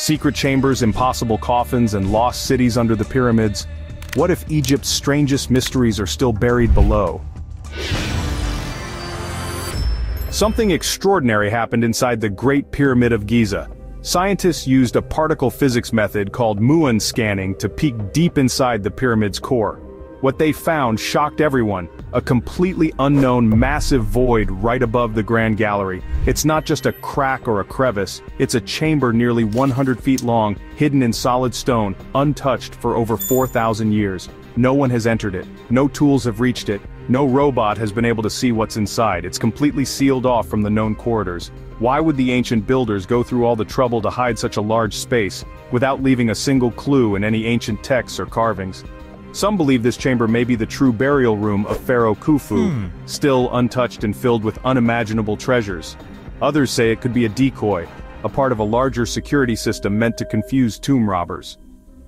Secret chambers, impossible coffins, and lost cities under the pyramids. What if Egypt's strangest mysteries are still buried below? Something extraordinary happened inside the Great Pyramid of Giza. Scientists used a particle physics method called muon scanning to peek deep inside the pyramid's core. What they found shocked everyone: a completely unknown massive void right above the Grand Gallery. It's not just a crack or a crevice, it's a chamber nearly 100 feet long, hidden in solid stone, untouched for over 4,000 years. No one has entered it, no tools have reached it, no robot has been able to see what's inside. It's completely sealed off from the known corridors. Why would the ancient builders go through all the trouble to hide such a large space, without leaving a single clue in any ancient texts or carvings? Some believe this chamber may be the true burial room of Pharaoh Khufu, still untouched and filled with unimaginable treasures. Others say it could be a decoy, a part of a larger security system meant to confuse tomb robbers.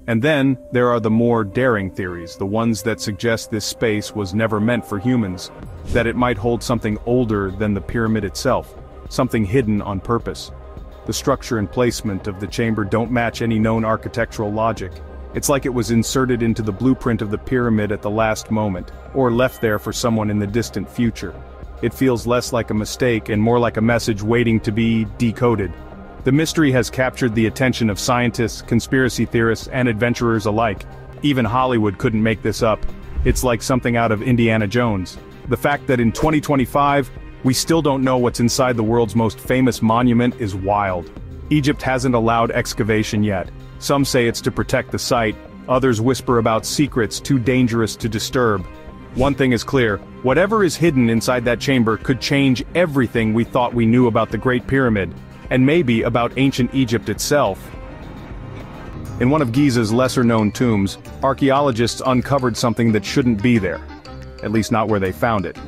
And then, there are the more daring theories, the ones that suggest this space was never meant for humans, that it might hold something older than the pyramid itself, something hidden on purpose. The structure and placement of the chamber don't match any known architectural logic. It's like it was inserted into the blueprint of the pyramid at the last moment, or left there for someone in the distant future. It feels less like a mistake and more like a message waiting to be decoded. The mystery has captured the attention of scientists, conspiracy theorists, and adventurers alike. Even Hollywood couldn't make this up. It's like something out of Indiana Jones. The fact that in 2025, we still don't know what's inside the world's most famous monument is wild. Egypt hasn't allowed excavation yet. Some say it's to protect the site, others whisper about secrets too dangerous to disturb. One thing is clear: whatever is hidden inside that chamber could change everything we thought we knew about the Great Pyramid, and maybe about ancient Egypt itself. In one of Giza's lesser-known tombs, archaeologists uncovered something that shouldn't be there. At least not where they found it.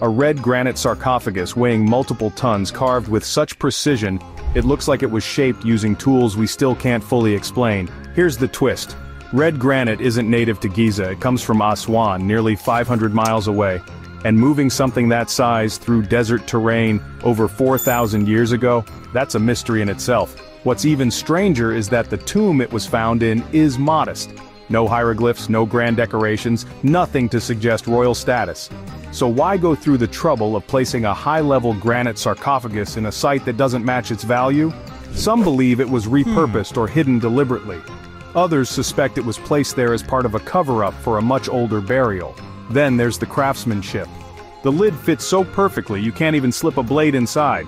A red granite sarcophagus weighing multiple tons, carved with such precision, it looks like it was shaped using tools we still can't fully explain. Here's the twist. Red granite isn't native to Giza, it comes from Aswan, nearly 500 miles away. And moving something that size through desert terrain over 4,000 years ago, that's a mystery in itself. What's even stranger is that the tomb it was found in is modest. No hieroglyphs, no grand decorations, nothing to suggest royal status. So why go through the trouble of placing a high-level granite sarcophagus in a site that doesn't match its value? Some believe it was repurposed or hidden deliberately. Others suspect it was placed there as part of a cover-up for a much older burial. Then there's the craftsmanship. The lid fits so perfectly you can't even slip a blade inside.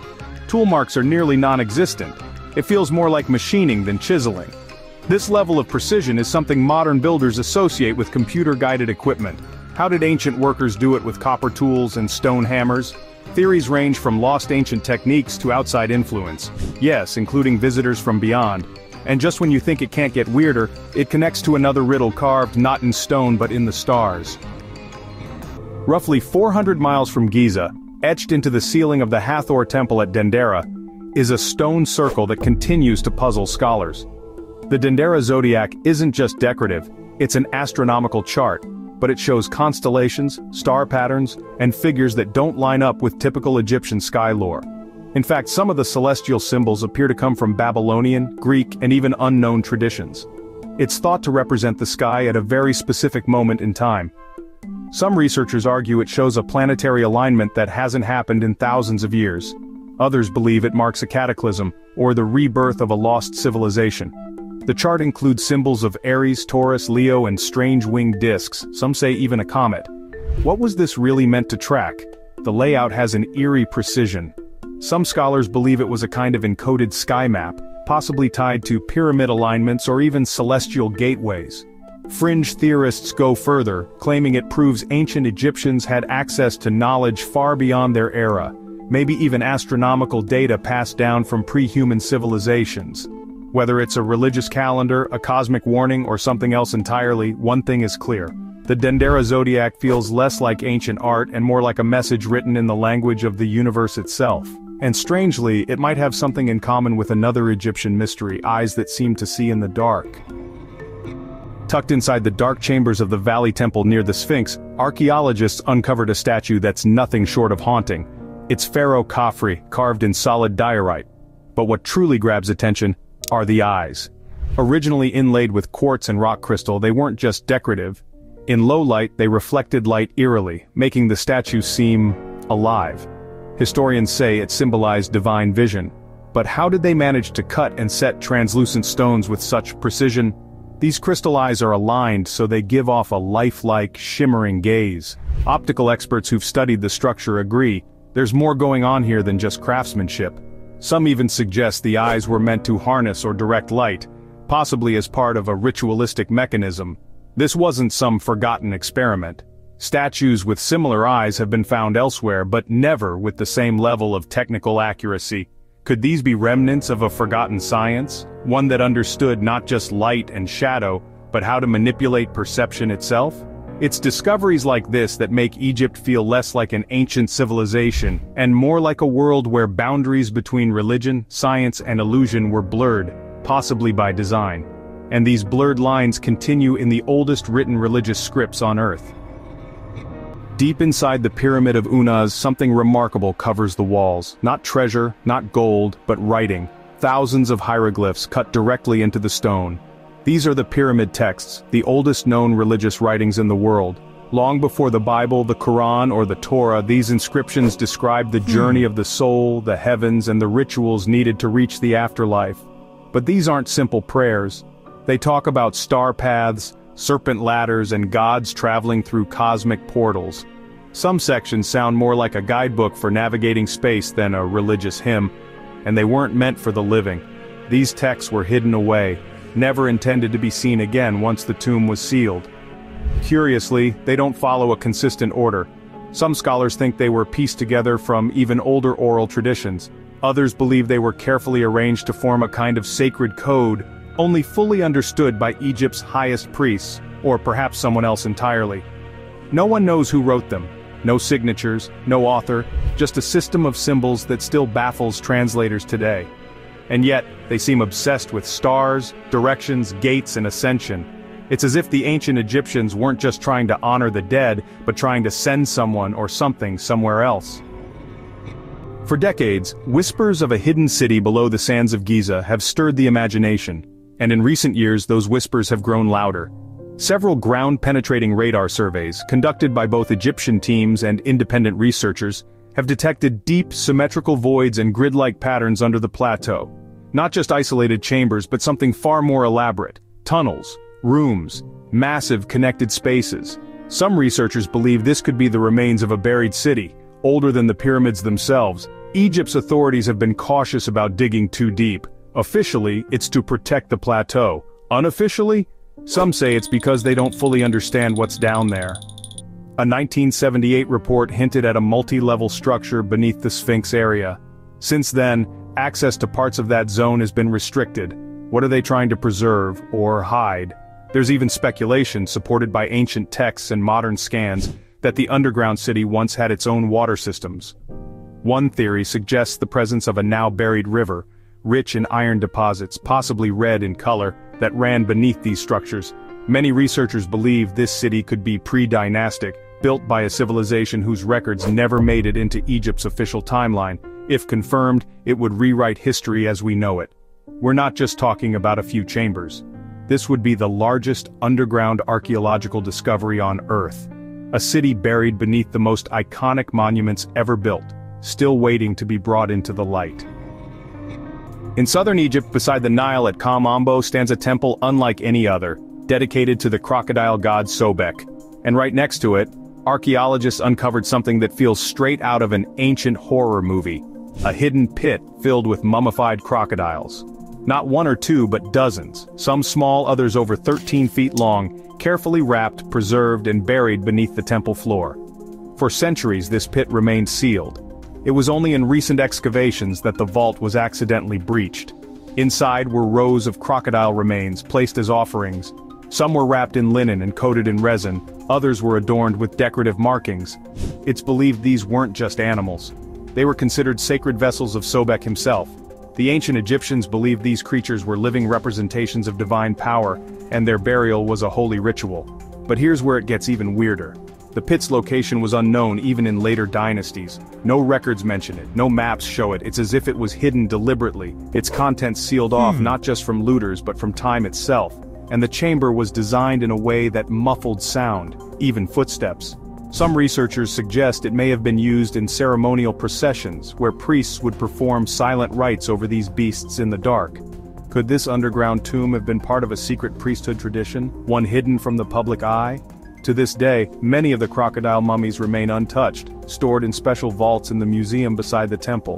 Tool marks are nearly non-existent. It feels more like machining than chiseling. This level of precision is something modern builders associate with computer-guided equipment. How did ancient workers do it with copper tools and stone hammers? Theories range from lost ancient techniques to outside influence. Yes, including visitors from beyond. And just when you think it can't get weirder, it connects to another riddle carved not in stone but in the stars. Roughly 400 miles from Giza, etched into the ceiling of the Hathor Temple at Dendera, is a stone circle that continues to puzzle scholars. The Dendera zodiac isn't just decorative, it's an astronomical chart, but it shows constellations, star patterns, and figures that don't line up with typical Egyptian sky lore. In fact, some of the celestial symbols appear to come from Babylonian, Greek, and even unknown traditions. It's thought to represent the sky at a very specific moment in time. Some researchers argue it shows a planetary alignment that hasn't happened in thousands of years. Others believe it marks a cataclysm, or the rebirth of a lost civilization. The chart includes symbols of Aries, Taurus, Leo, and strange winged discs, some say even a comet. What was this really meant to track? The layout has an eerie precision. Some scholars believe it was a kind of encoded sky map, possibly tied to pyramid alignments or even celestial gateways. Fringe theorists go further, claiming it proves ancient Egyptians had access to knowledge far beyond their era, maybe even astronomical data passed down from pre-human civilizations. Whether it's a religious calendar, a cosmic warning, or something else entirely, one thing is clear. The Dendera zodiac feels less like ancient art and more like a message written in the language of the universe itself. And strangely, it might have something in common with another Egyptian mystery, eyes that seem to see in the dark. Tucked inside the dark chambers of the Valley Temple near the Sphinx, archaeologists uncovered a statue that's nothing short of haunting. It's Pharaoh Khafre, carved in solid diorite. But what truly grabs attention are the eyes. Originally inlaid with quartz and rock crystal, they weren't just decorative. In low light, they reflected light eerily, making the statue seem alive. Historians say it symbolized divine vision. But how did they manage to cut and set translucent stones with such precision? These crystal eyes are aligned so they give off a lifelike, shimmering gaze. Optical experts who've studied the structure agree, there's more going on here than just craftsmanship. Some even suggest the eyes were meant to harness or direct light, possibly as part of a ritualistic mechanism. This wasn't some forgotten experiment. Statues with similar eyes have been found elsewhere, but never with the same level of technical accuracy. Could these be remnants of a forgotten science, one that understood not just light and shadow, but how to manipulate perception itself? It's discoveries like this that make Egypt feel less like an ancient civilization, and more like a world where boundaries between religion, science, and illusion were blurred, possibly by design. And these blurred lines continue in the oldest written religious scripts on Earth. Deep inside the Pyramid of Unas, something remarkable covers the walls. Not treasure, not gold, but writing. Thousands of hieroglyphs cut directly into the stone. These are the pyramid texts, the oldest known religious writings in the world. Long before the Bible, the Quran, or the Torah, these inscriptions describe the journey of the soul, the heavens, and the rituals needed to reach the afterlife. But these aren't simple prayers. They talk about star paths, serpent ladders, and gods traveling through cosmic portals. Some sections sound more like a guidebook for navigating space than a religious hymn, and they weren't meant for the living. These texts were hidden away, never intended to be seen again once the tomb was sealed. Curiously, they don't follow a consistent order. Some scholars think they were pieced together from even older oral traditions. Others believe they were carefully arranged to form a kind of sacred code, only fully understood by Egypt's highest priests, or perhaps someone else entirely. No one knows who wrote them. No signatures, no author, just a system of symbols that still baffles translators today. And yet, they seem obsessed with stars, directions, gates, and ascension. It's as if the ancient Egyptians weren't just trying to honor the dead, but trying to send someone or something somewhere else. For decades, whispers of a hidden city below the sands of Giza have stirred the imagination, and in recent years those whispers have grown louder. Several ground-penetrating radar surveys, conducted by both Egyptian teams and independent researchers, have detected deep, symmetrical voids and grid-like patterns under the plateau. Not just isolated chambers, but something far more elaborate. Tunnels, rooms, massive connected spaces. Some researchers believe this could be the remains of a buried city, older than the pyramids themselves. Egypt's authorities have been cautious about digging too deep. Officially, it's to protect the plateau. Unofficially, some say it's because they don't fully understand what's down there. A 1978 report hinted at a multi-level structure beneath the Sphinx area. Since then, access to parts of that zone has been restricted. What are they trying to preserve, or hide? There's even speculation, supported by ancient texts and modern scans, that the underground city once had its own water systems. One theory suggests the presence of a now-buried river, rich in iron deposits, possibly red in color, that ran beneath these structures. Many researchers believe this city could be pre-dynastic, built by a civilization whose records never made it into Egypt's official timeline. If confirmed, it would rewrite history as we know it. We're not just talking about a few chambers. This would be the largest underground archaeological discovery on Earth. A city buried beneath the most iconic monuments ever built, still waiting to be brought into the light. In southern Egypt, beside the Nile at Kom stands a temple unlike any other, dedicated to the crocodile god Sobek. And right next to it, archaeologists uncovered something that feels straight out of an ancient horror movie. A hidden pit filled with mummified crocodiles. Not one or two, but dozens, some small, others over 13 feet long, carefully wrapped, preserved, and buried beneath the temple floor. For centuries, this pit remained sealed. It was only in recent excavations that the vault was accidentally breached. Inside were rows of crocodile remains placed as offerings. Some were wrapped in linen and coated in resin, others were adorned with decorative markings. It's believed these weren't just animals. They were considered sacred vessels of Sobek himself. The ancient Egyptians believed these creatures were living representations of divine power, and their burial was a holy ritual. But here's where it gets even weirder. The pit's location was unknown even in later dynasties. No records mention it, no maps show it, it's as if it was hidden deliberately, its contents sealed off not just from looters but from time itself. And the chamber was designed in a way that muffled sound, even footsteps. Some researchers suggest it may have been used in ceremonial processions, where priests would perform silent rites over these beasts in the dark. Could this underground tomb have been part of a secret priesthood tradition, one hidden from the public eye? To this day, many of the crocodile mummies remain untouched, stored in special vaults in the museum beside the temple.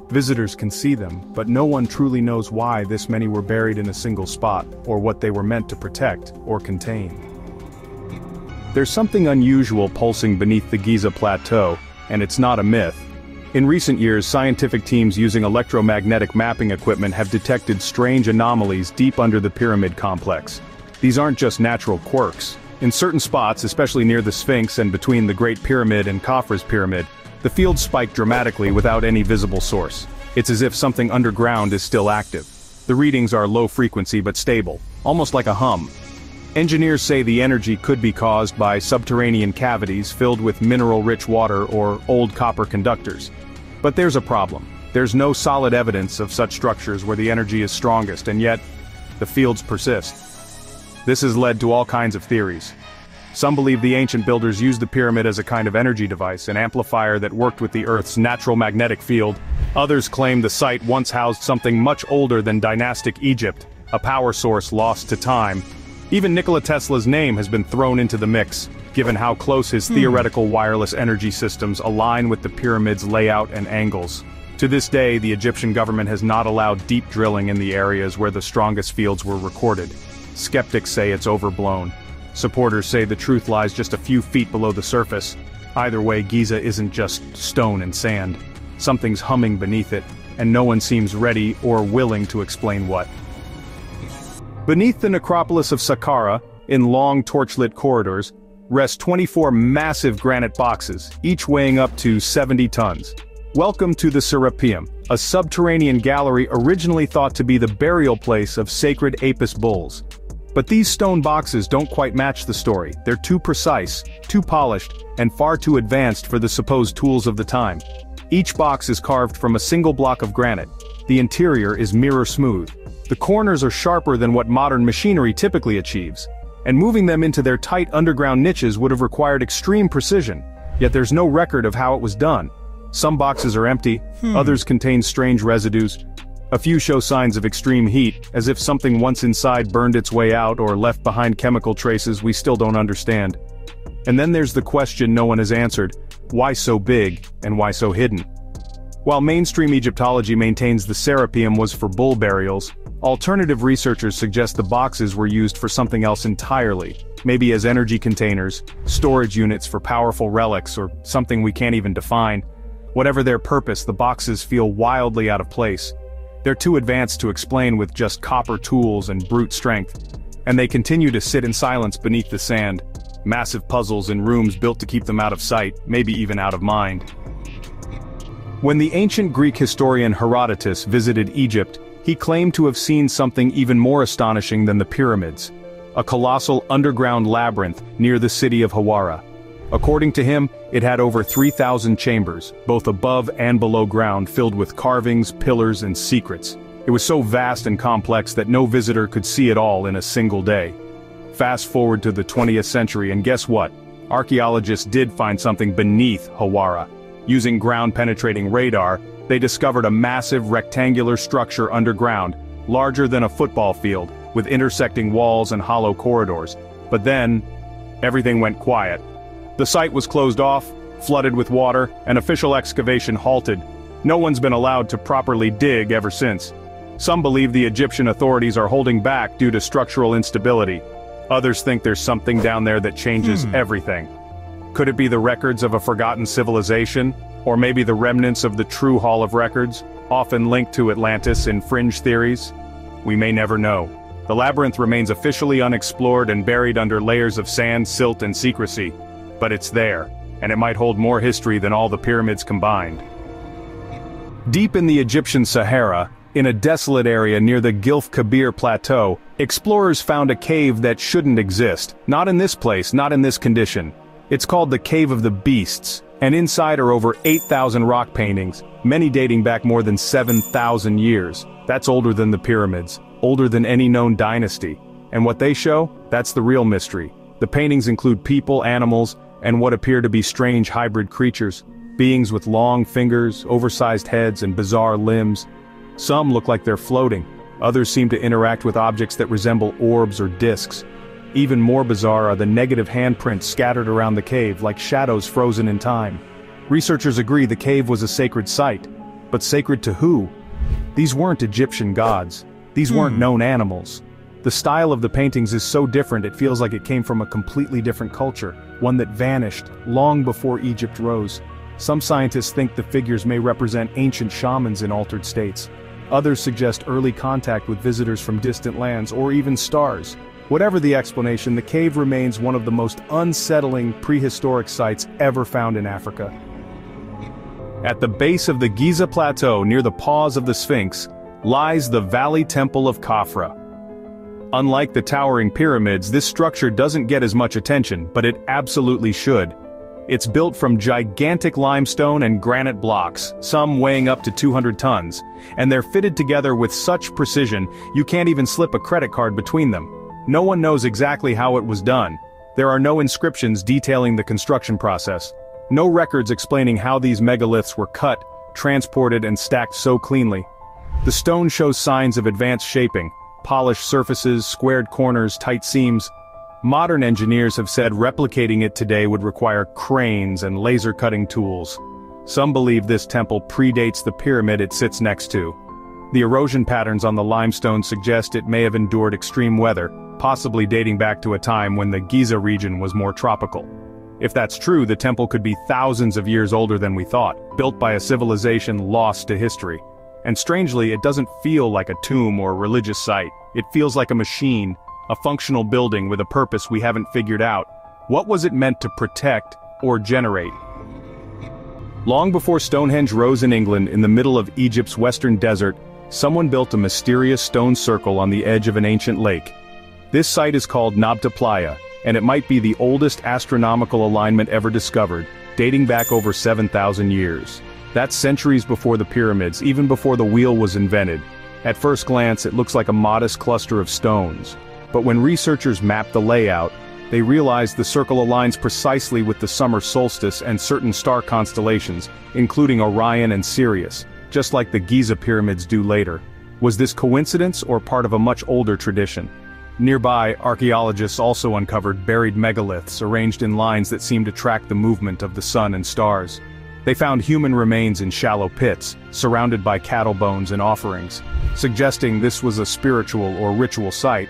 Visitors can see them, but no one truly knows why this many were buried in a single spot, or what they were meant to protect or contain. There's something unusual pulsing beneath the Giza Plateau, and it's not a myth. In recent years, scientific teams using electromagnetic mapping equipment have detected strange anomalies deep under the pyramid complex. These aren't just natural quirks. In certain spots, especially near the Sphinx and between the Great Pyramid and Khafre's Pyramid, the field spiked dramatically without any visible source. It's as if something underground is still active. The readings are low frequency but stable, almost like a hum. Engineers say the energy could be caused by subterranean cavities filled with mineral-rich water or old copper conductors. But there's a problem. There's no solid evidence of such structures where the energy is strongest, and yet, the fields persist. This has led to all kinds of theories. Some believe the ancient builders used the pyramid as a kind of energy device, an amplifier that worked with the Earth's natural magnetic field. Others claim the site once housed something much older than dynastic Egypt, a power source lost to time. Even Nikola Tesla's name has been thrown into the mix, given how close his theoretical wireless energy systems align with the pyramid's layout and angles. To this day, the Egyptian government has not allowed deep drilling in the areas where the strongest fields were recorded. Skeptics say it's overblown. Supporters say the truth lies just a few feet below the surface. Either way, Giza isn't just stone and sand. Something's humming beneath it, and no one seems ready or willing to explain what. Beneath the necropolis of Saqqara, in long torchlit corridors, rest 24 massive granite boxes, each weighing up to 70 tons. Welcome to the Serapeum, a subterranean gallery originally thought to be the burial place of sacred Apis bulls. But these stone boxes don't quite match the story. They're too precise, too polished, and far too advanced for the supposed tools of the time. Each box is carved from a single block of granite. The interior is mirror smooth. The corners are sharper than what modern machinery typically achieves, and moving them into their tight underground niches would have required extreme precision, yet there's no record of how it was done. Some boxes are empty, others contain strange residues. A few show signs of extreme heat, as if something once inside burned its way out or left behind chemical traces we still don't understand. And then there's the question no one has answered: why so big, and why so hidden? While mainstream Egyptology maintains the Serapeum was for bull burials, alternative researchers suggest the boxes were used for something else entirely, maybe as energy containers, storage units for powerful relics, or something we can't even define. Whatever their purpose, the boxes feel wildly out of place. They're too advanced to explain with just copper tools and brute strength, and they continue to sit in silence beneath the sand. Massive puzzles in rooms built to keep them out of sight, maybe even out of mind. When the ancient Greek historian Herodotus visited Egypt, he claimed to have seen something even more astonishing than the pyramids: a colossal underground labyrinth near the city of Hawara. According to him, it had over 3,000 chambers, both above and below ground, filled with carvings, pillars, and secrets. It was so vast and complex that no visitor could see it all in a single day. Fast forward to the 20th century, and guess what? Archaeologists did find something beneath Hawara. Using ground-penetrating radar, they discovered a massive rectangular structure underground, larger than a football field, with intersecting walls and hollow corridors. But then, everything went quiet. The site was closed off, flooded with water, and official excavation halted. No one's been allowed to properly dig ever since. Some believe the Egyptian authorities are holding back due to structural instability. Others think there's something down there that changes everything. Could it be the records of a forgotten civilization? Or maybe the remnants of the true Hall of Records, often linked to Atlantis in fringe theories? We may never know. The labyrinth remains officially unexplored and buried under layers of sand, silt, and secrecy. But it's there, and it might hold more history than all the pyramids combined. Deep in the Egyptian Sahara, in a desolate area near the Gilf Kabir Plateau, explorers found a cave that shouldn't exist. Not in this place, not in this condition. It's called the Cave of the Beasts, and inside are over 8,000 rock paintings, many dating back more than 7,000 years. That's older than the pyramids, older than any known dynasty. And what they show? That's the real mystery. The paintings include people, animals, and what appear to be strange hybrid creatures, beings with long fingers, oversized heads, and bizarre limbs. Some look like they're floating, others seem to interact with objects that resemble orbs or discs. Even more bizarre are the negative handprints scattered around the cave like shadows frozen in time. Researchers agree the cave was a sacred site. But sacred to who? These weren't Egyptian gods. These weren't known animals. The style of the paintings is so different it feels like it came from a completely different culture, one that vanished long before Egypt rose. Some scientists think the figures may represent ancient shamans in altered states. Others suggest early contact with visitors from distant lands or even stars. Whatever the explanation, the cave remains one of the most unsettling prehistoric sites ever found in Africa. At the base of the Giza Plateau near the paws of the Sphinx, lies the Valley Temple of Khafra. Unlike the towering pyramids, this structure doesn't get as much attention, but it absolutely should. It's built from gigantic limestone and granite blocks, some weighing up to 200 tons, and they're fitted together with such precision you can't even slip a credit card between them. No one knows exactly how it was done. There are no inscriptions detailing the construction process. No records explaining how these megaliths were cut, transported, and stacked so cleanly. The stone shows signs of advanced shaping, polished surfaces, squared corners, tight seams. Modern engineers have said replicating it today would require cranes and laser-cutting tools. Some believe this temple predates the pyramid it sits next to. The erosion patterns on the limestone suggest it may have endured extreme weather, possibly dating back to a time when the Giza region was more tropical. If that's true, the temple could be thousands of years older than we thought, built by a civilization lost to history. And strangely, it doesn't feel like a tomb or a religious site. It feels like a machine, a functional building with a purpose we haven't figured out. What was it meant to protect or generate? Long before Stonehenge rose in England in the middle of Egypt's western desert, someone built a mysterious stone circle on the edge of an ancient lake. This site is called Nabta Playa, and it might be the oldest astronomical alignment ever discovered, dating back over 7,000 years. That's centuries before the pyramids, even before the wheel was invented. At first glance, it looks like a modest cluster of stones. But when researchers map the layout, they realize the circle aligns precisely with the summer solstice and certain star constellations, including Orion and Sirius, just like the Giza pyramids do later. Was this coincidence or part of a much older tradition? Nearby, archaeologists also uncovered buried megaliths arranged in lines that seem to track the movement of the sun and stars. They found human remains in shallow pits, surrounded by cattle bones and offerings, suggesting this was a spiritual or ritual site.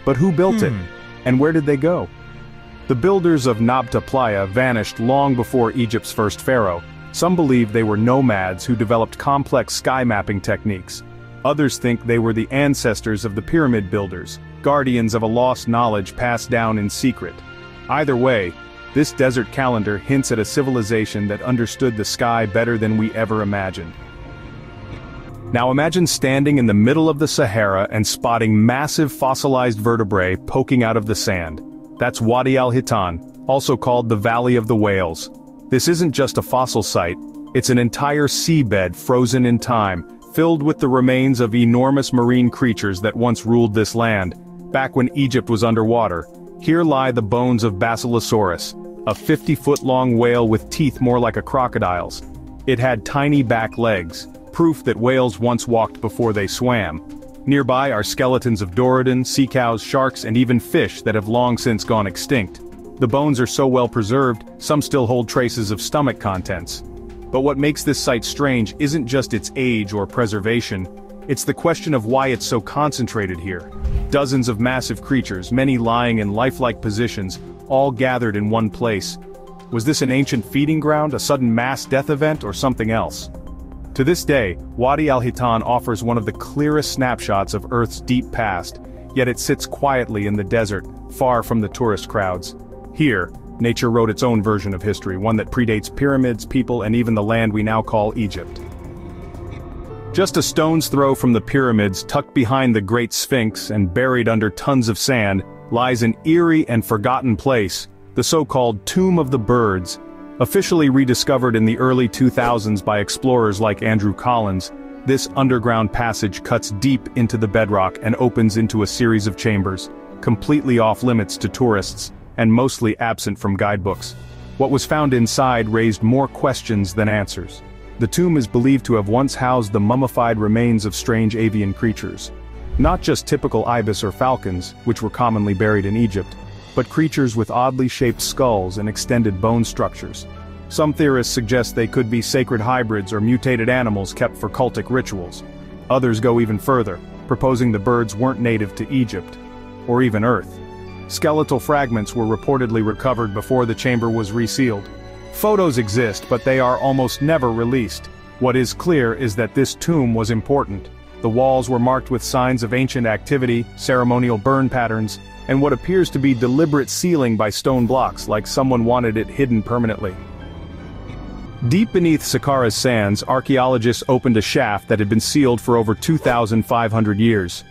But who built it? And where did they go? The builders of Nabta Playa vanished long before Egypt's first pharaoh. Some believe they were nomads who developed complex sky mapping techniques. Others think they were the ancestors of the pyramid builders, guardians of a lost knowledge passed down in secret. Either way, this desert calendar hints at a civilization that understood the sky better than we ever imagined. Now imagine standing in the middle of the Sahara and spotting massive fossilized vertebrae poking out of the sand. That's Wadi al-Hitan, also called the Valley of the Whales. This isn't just a fossil site, it's an entire seabed frozen in time, filled with the remains of enormous marine creatures that once ruled this land, back when Egypt was underwater. Here lie the bones of Basilosaurus, a 50-foot-long whale with teeth more like a crocodile's. It had tiny back legs, proof that whales once walked before they swam. Nearby are skeletons of Dorudon, sea cows, sharks, and even fish that have long since gone extinct. The bones are so well preserved, some still hold traces of stomach contents. But what makes this site strange isn't just its age or preservation, it's the question of why it's so concentrated here. Dozens of massive creatures, many lying in lifelike positions, all gathered in one place. Was this an ancient feeding ground, a sudden mass death event, or something else? To this day, Wadi al-Hitan offers one of the clearest snapshots of Earth's deep past, yet it sits quietly in the desert, far from the tourist crowds. Here, nature wrote its own version of history, one that predates pyramids, people, and even the land we now call Egypt. Just a stone's throw from the pyramids, tucked behind the Great Sphinx and buried under tons of sand, lies an eerie and forgotten place, the so-called Tomb of the Birds. Officially rediscovered in the early 2000s by explorers like Andrew Collins, this underground passage cuts deep into the bedrock and opens into a series of chambers, completely off-limits to tourists, and mostly absent from guidebooks. What was found inside raised more questions than answers. The tomb is believed to have once housed the mummified remains of strange avian creatures. Not just typical ibis or falcons, which were commonly buried in Egypt, but creatures with oddly shaped skulls and extended bone structures. Some theorists suggest they could be sacred hybrids or mutated animals kept for cultic rituals. Others go even further, proposing the birds weren't native to Egypt, or even Earth. Skeletal fragments were reportedly recovered before the chamber was resealed. Photos exist, but they are almost never released. What is clear is that this tomb was important. The walls were marked with signs of ancient activity, ceremonial burn patterns, and what appears to be deliberate sealing by stone blocks, like someone wanted it hidden permanently. Deep beneath Saqqara's sands, archaeologists opened a shaft that had been sealed for over 2,500 years.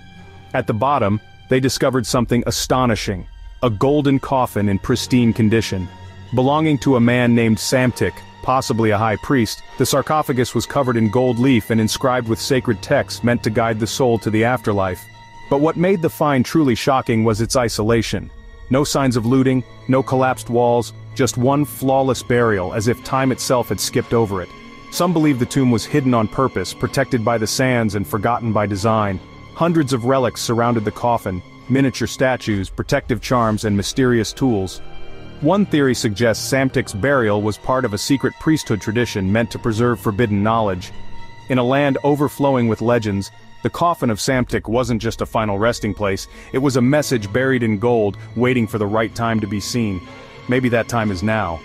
At the bottom, they discovered something astonishing: a golden coffin in pristine condition. Belonging to a man named Psamtik, possibly a high priest, the sarcophagus was covered in gold leaf and inscribed with sacred texts meant to guide the soul to the afterlife. But what made the find truly shocking was its isolation. No signs of looting, no collapsed walls, just one flawless burial, as if time itself had skipped over it. Some believe the tomb was hidden on purpose, protected by the sands and forgotten by design. Hundreds of relics surrounded the coffin: miniature statues, protective charms, and mysterious tools. One theory suggests Psamtik's burial was part of a secret priesthood tradition meant to preserve forbidden knowledge. In a land overflowing with legends, the coffin of Psamtik wasn't just a final resting place, it was a message buried in gold, waiting for the right time to be seen. Maybe that time is now.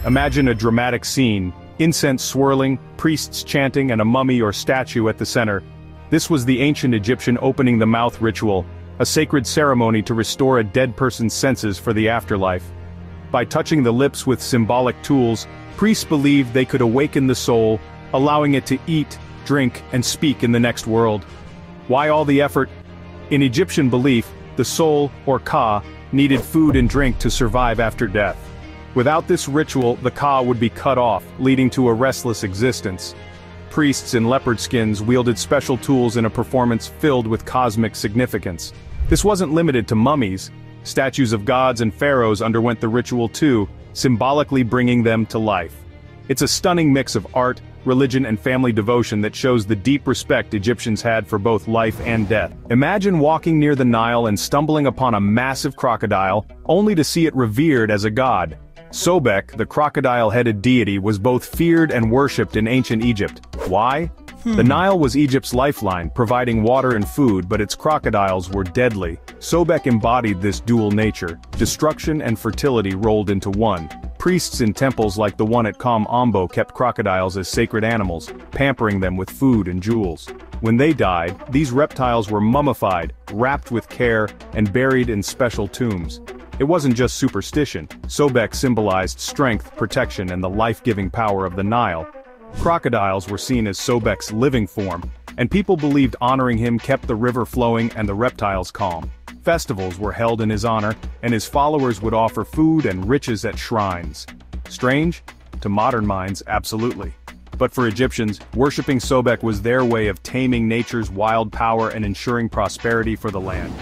Imagine a dramatic scene: incense swirling, priests chanting, and a mummy or statue at the center. This was the ancient Egyptian opening the mouth ritual, a sacred ceremony to restore a dead person's senses for the afterlife. By touching the lips with symbolic tools, priests believed they could awaken the soul, allowing it to eat, drink, and speak in the next world. Why all the effort? In Egyptian belief, the soul, or Ka, needed food and drink to survive after death. Without this ritual, the Ka would be cut off, leading to a restless existence. Priests in leopard skins wielded special tools in a performance filled with cosmic significance. This wasn't limited to mummies. Statues of gods and pharaohs underwent the ritual too, symbolically bringing them to life. It's a stunning mix of art, religion, and family devotion that shows the deep respect Egyptians had for both life and death. Imagine walking near the Nile and stumbling upon a massive crocodile, only to see it revered as a god. Sobek, the crocodile-headed deity, was both feared and worshipped in ancient Egypt. Why? The Nile was Egypt's lifeline, providing water and food, but its crocodiles were deadly. Sobek embodied this dual nature: destruction and fertility rolled into one. Priests in temples like the one at Kom Ombo kept crocodiles as sacred animals, pampering them with food and jewels. When they died, these reptiles were mummified, wrapped with care, and buried in special tombs. It wasn't just superstition. Sobek symbolized strength, protection, and the life-giving power of the Nile. Crocodiles were seen as Sobek's living form, and people believed honoring him kept the river flowing and the reptiles calm. Festivals were held in his honor, and his followers would offer food and riches at shrines. Strange? To modern minds, absolutely. But for Egyptians, worshipping Sobek was their way of taming nature's wild power and ensuring prosperity for the land.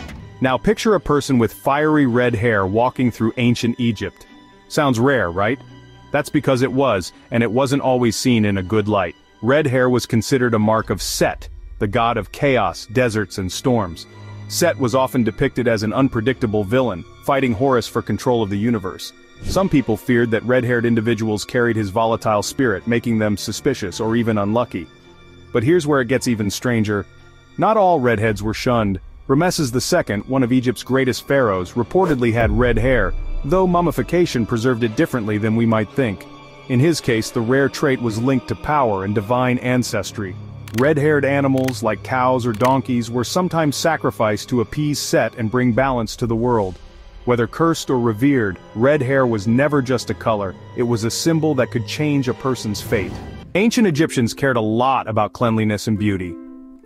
Now picture a person with fiery red hair walking through ancient Egypt. Sounds rare, right? That's because it was, and it wasn't always seen in a good light. Red hair was considered a mark of Set, the god of chaos, deserts, and storms. Set was often depicted as an unpredictable villain, fighting Horus for control of the universe. Some people feared that red-haired individuals carried his volatile spirit, making them suspicious or even unlucky. But here's where it gets even stranger. Not all redheads were shunned. Rameses II, one of Egypt's greatest pharaohs, reportedly had red hair, though mummification preserved it differently than we might think. In his case, the rare trait was linked to power and divine ancestry. Red-haired animals, like cows or donkeys, were sometimes sacrificed to appease Set and bring balance to the world. Whether cursed or revered, red hair was never just a color, it was a symbol that could change a person's fate. Ancient Egyptians cared a lot about cleanliness and beauty.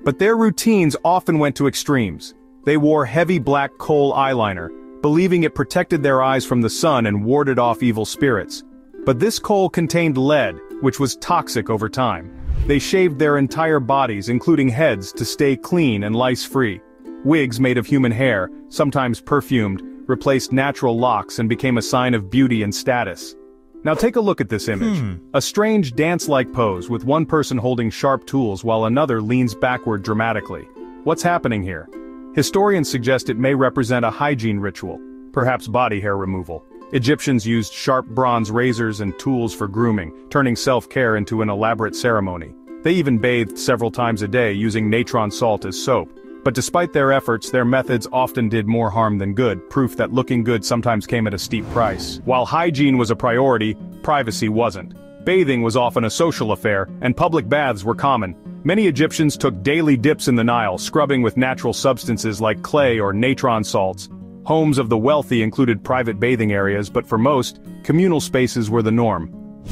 But their routines often went to extremes. They wore heavy black kohl eyeliner, believing it protected their eyes from the sun and warded off evil spirits. But this coal contained lead, which was toxic over time. They shaved their entire bodies, including heads, to stay clean and lice-free. Wigs made of human hair, sometimes perfumed, replaced natural locks and became a sign of beauty and status. Now take a look at this image. A strange dance-like pose with one person holding sharp tools while another leans backward dramatically. What's happening here? Historians suggest it may represent a hygiene ritual, perhaps body hair removal. Egyptians used sharp bronze razors and tools for grooming, turning self-care into an elaborate ceremony. They even bathed several times a day using natron salt as soap. But despite their efforts, their methods often did more harm than good, proof that looking good sometimes came at a steep price. While hygiene was a priority, privacy wasn't. Bathing was often a social affair, and public baths were common. Many Egyptians took daily dips in the Nile, scrubbing with natural substances like clay or natron salts. Homes of the wealthy included private bathing areas, but for most, communal spaces were the norm.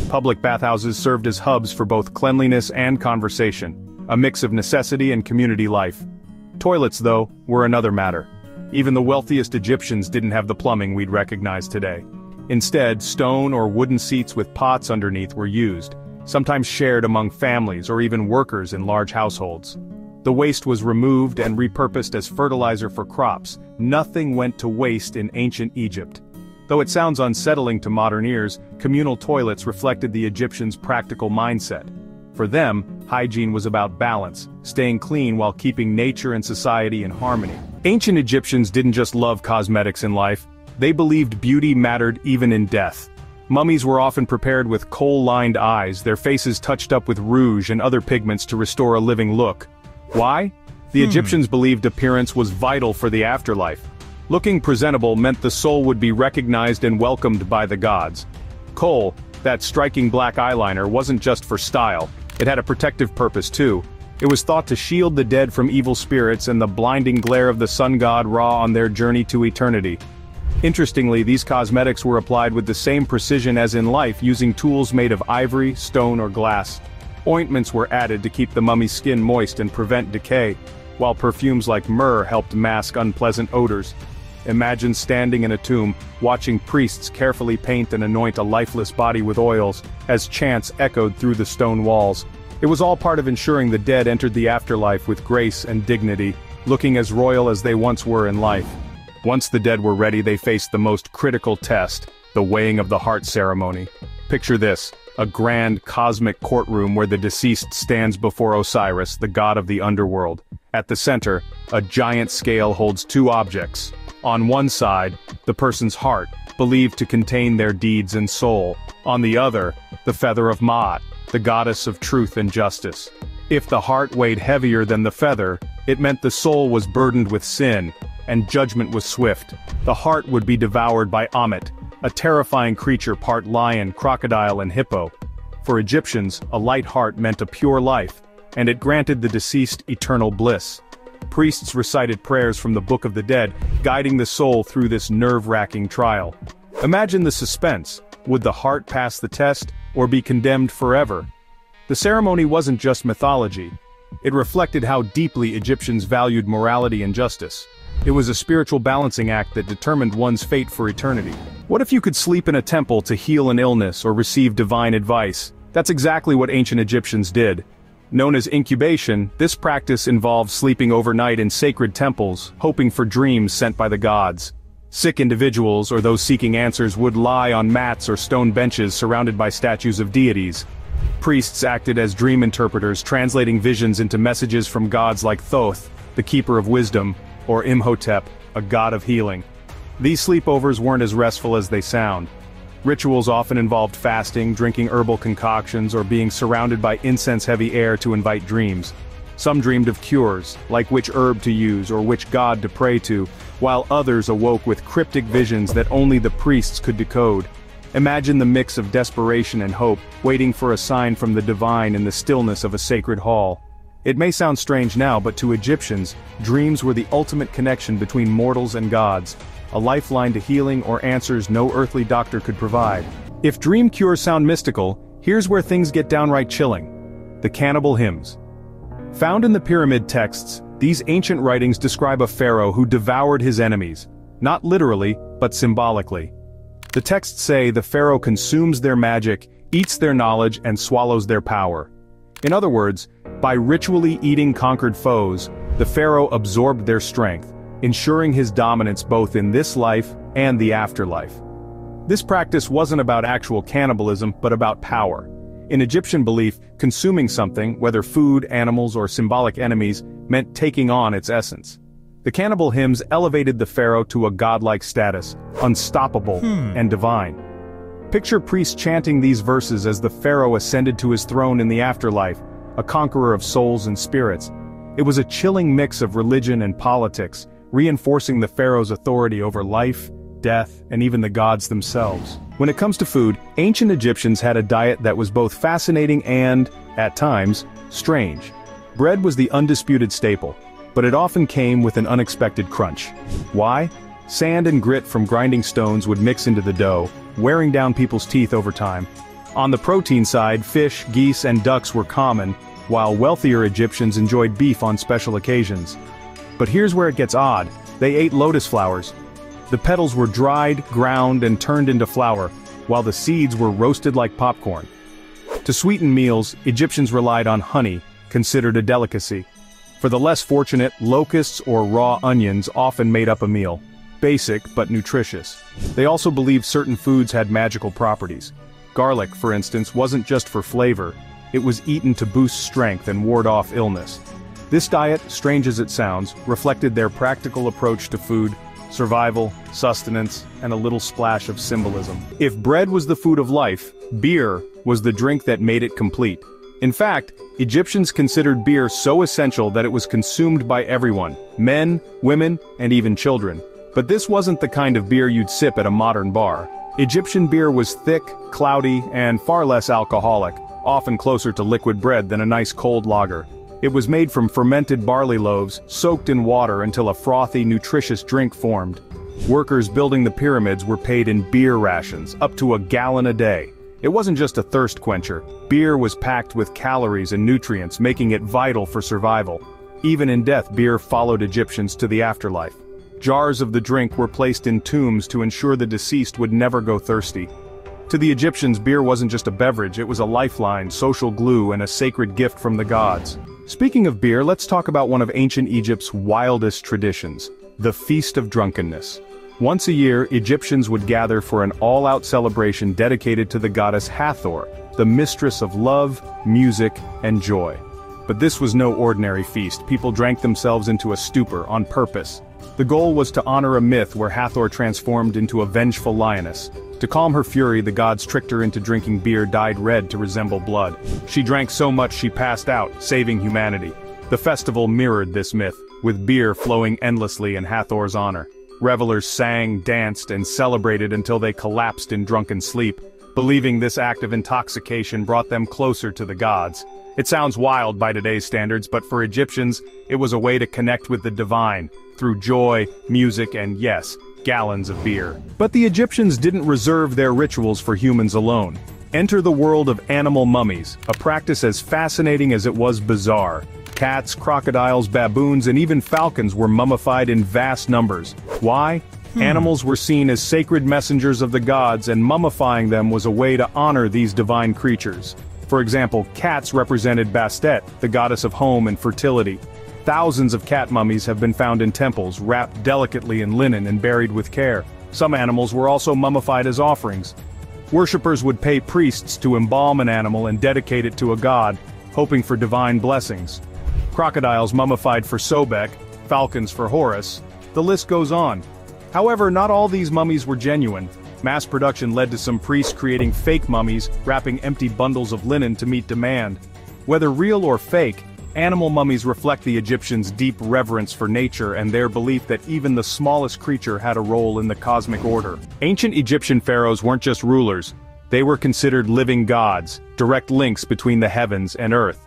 Public bathhouses served as hubs for both cleanliness and conversation, a mix of necessity and community life. Toilets, though, were another matter. Even the wealthiest Egyptians didn't have the plumbing we'd recognize today. Instead, stone or wooden seats with pots underneath were used, sometimes shared among families or even workers in large households. The waste was removed and repurposed as fertilizer for crops. Nothing went to waste in ancient Egypt. Though it sounds unsettling to modern ears, communal toilets reflected the Egyptians' practical mindset. For them, hygiene was about balance, staying clean while keeping nature and society in harmony. Ancient Egyptians didn't just love cosmetics in life, they believed beauty mattered even in death. Mummies were often prepared with coal-lined eyes, their faces touched up with rouge and other pigments to restore a living look. Why? The Egyptians believed appearance was vital for the afterlife. Looking presentable meant the soul would be recognized and welcomed by the gods. Kohl, that striking black eyeliner, wasn't just for style. It had a protective purpose too. It was thought to shield the dead from evil spirits and the blinding glare of the sun god Ra on their journey to eternity. Interestingly, these cosmetics were applied with the same precision as in life, using tools made of ivory, stone or glass. Ointments were added to keep the mummy's skin moist and prevent decay, while perfumes like myrrh helped mask unpleasant odors. Imagine standing in a tomb, watching priests carefully paint and anoint a lifeless body with oils, as chants echoed through the stone walls. It was all part of ensuring the dead entered the afterlife with grace and dignity, looking as royal as they once were in life. Once the dead were ready, they faced the most critical test, the weighing of the heart ceremony. Picture this, a grand cosmic courtroom where the deceased stands before Osiris, the god of the underworld. At the center, a giant scale holds two objects. On one side, the person's heart, believed to contain their deeds and soul. On the other, the feather of Ma'at, the goddess of truth and justice. If the heart weighed heavier than the feather, it meant the soul was burdened with sin, and judgment was swift. The heart would be devoured by Ammit, a terrifying creature part lion, crocodile and hippo. For Egyptians, a light heart meant a pure life, and it granted the deceased eternal bliss. Priests recited prayers from the Book of the Dead, guiding the soul through this nerve-wracking trial. Imagine the suspense. Would the heart pass the test, or be condemned forever? The ceremony wasn't just mythology. It reflected how deeply Egyptians valued morality and justice. It was a spiritual balancing act that determined one's fate for eternity. What if you could sleep in a temple to heal an illness or receive divine advice? That's exactly what ancient Egyptians did. Known as incubation, this practice involved sleeping overnight in sacred temples, hoping for dreams sent by the gods. Sick individuals or those seeking answers would lie on mats or stone benches surrounded by statues of deities. Priests acted as dream interpreters, translating visions into messages from gods like Thoth, the keeper of wisdom, or Imhotep, a god of healing. These sleepovers weren't as restful as they sound. Rituals often involved fasting, drinking herbal concoctions, or being surrounded by incense-heavy air to invite dreams. Some dreamed of cures, like which herb to use or which god to pray to, while others awoke with cryptic visions that only the priests could decode. Imagine the mix of desperation and hope, waiting for a sign from the divine in the stillness of a sacred hall. It may sound strange now, but to Egyptians, dreams were the ultimate connection between mortals and gods, a lifeline to healing or answers no earthly doctor could provide. If dream cures sound mystical, here's where things get downright chilling. The cannibal hymns. Found in the pyramid texts, these ancient writings describe a pharaoh who devoured his enemies. not literally, but symbolically. The texts say the pharaoh consumes their magic, eats their knowledge, and swallows their power. In other words, by ritually eating conquered foes, the pharaoh absorbed their strength, ensuring his dominance both in this life and the afterlife. This practice wasn't about actual cannibalism, but about power. In Egyptian belief, consuming something, whether food, animals, or symbolic enemies, meant taking on its essence. The cannibal hymns elevated the pharaoh to a godlike status, unstoppable and divine. Picture priests chanting these verses as the pharaoh ascended to his throne in the afterlife, a conqueror of souls and spirits. It was a chilling mix of religion and politics, reinforcing the pharaoh's authority over life, death, and even the gods themselves. When it comes to food, ancient Egyptians had a diet that was both fascinating and, at times, strange. Bread was the undisputed staple, but it often came with an unexpected crunch. Why? Sand and grit from grinding stones would mix into the dough, wearing down people's teeth over time. On the protein side, fish, geese, and ducks were common, while wealthier Egyptians enjoyed beef on special occasions. But here's where it gets odd. They ate lotus flowers. The petals were dried, ground, and turned into flour, while the seeds were roasted like popcorn. To sweeten meals, Egyptians relied on honey, considered a delicacy. For the less fortunate, locusts or raw onions often made up a meal. Basic, but nutritious. They also believed certain foods had magical properties. Garlic, for instance, wasn't just for flavor. It was eaten to boost strength and ward off illness. This diet, strange as it sounds, reflected their practical approach to food, survival, sustenance, and a little splash of symbolism. If bread was the food of life, beer was the drink that made it complete. In fact, Egyptians considered beer so essential that it was consumed by everyone, men, women, and even children. But this wasn't the kind of beer you'd sip at a modern bar. Egyptian beer was thick, cloudy, and far less alcoholic, often closer to liquid bread than a nice cold lager. It was made from fermented barley loaves, soaked in water until a frothy, nutritious drink formed. Workers building the pyramids were paid in beer rations, up to a gallon a day. It wasn't just a thirst quencher. Beer was packed with calories and nutrients, making it vital for survival. Even in death, beer followed Egyptians to the afterlife. Jars of the drink were placed in tombs to ensure the deceased would never go thirsty. To the Egyptians, beer wasn't just a beverage, it was a lifeline, social glue, and a sacred gift from the gods. Speaking of beer, let's talk about one of ancient Egypt's wildest traditions, the Feast of Drunkenness. Once a year, Egyptians would gather for an all-out celebration dedicated to the goddess Hathor, the mistress of love, music, and joy. But this was no ordinary feast. People drank themselves into a stupor on purpose. The goal was to honor a myth where Hathor transformed into a vengeful lioness. To calm her fury, the gods tricked her into drinking beer dyed red to resemble blood. She drank so much she passed out, saving humanity. The festival mirrored this myth, with beer flowing endlessly in Hathor's honor. Revelers sang, danced, and celebrated until they collapsed in drunken sleep, believing this act of intoxication brought them closer to the gods. It sounds wild by today's standards, but for Egyptians, it was a way to connect with the divine, through joy, music, and yes, gallons of beer. But the Egyptians didn't reserve their rituals for humans alone. Enter the world of animal mummies, a practice as fascinating as it was bizarre. Cats, crocodiles, baboons, and even falcons were mummified in vast numbers. Why? Animals were seen as sacred messengers of the gods, and mummifying them was a way to honor these divine creatures. For example, cats represented Bastet, the goddess of home and fertility. Thousands of cat mummies have been found in temples, wrapped delicately in linen and buried with care. Some animals were also mummified as offerings. Worshippers would pay priests to embalm an animal and dedicate it to a god, hoping for divine blessings. Crocodiles mummified for Sobek, falcons for Horus. The list goes on. However, not all these mummies were genuine. Mass production led to some priests creating fake mummies, wrapping empty bundles of linen to meet demand. Whether real or fake, animal mummies reflect the Egyptians' deep reverence for nature and their belief that even the smallest creature had a role in the cosmic order. Ancient Egyptian pharaohs weren't just rulers. They were considered living gods, direct links between the heavens and earth.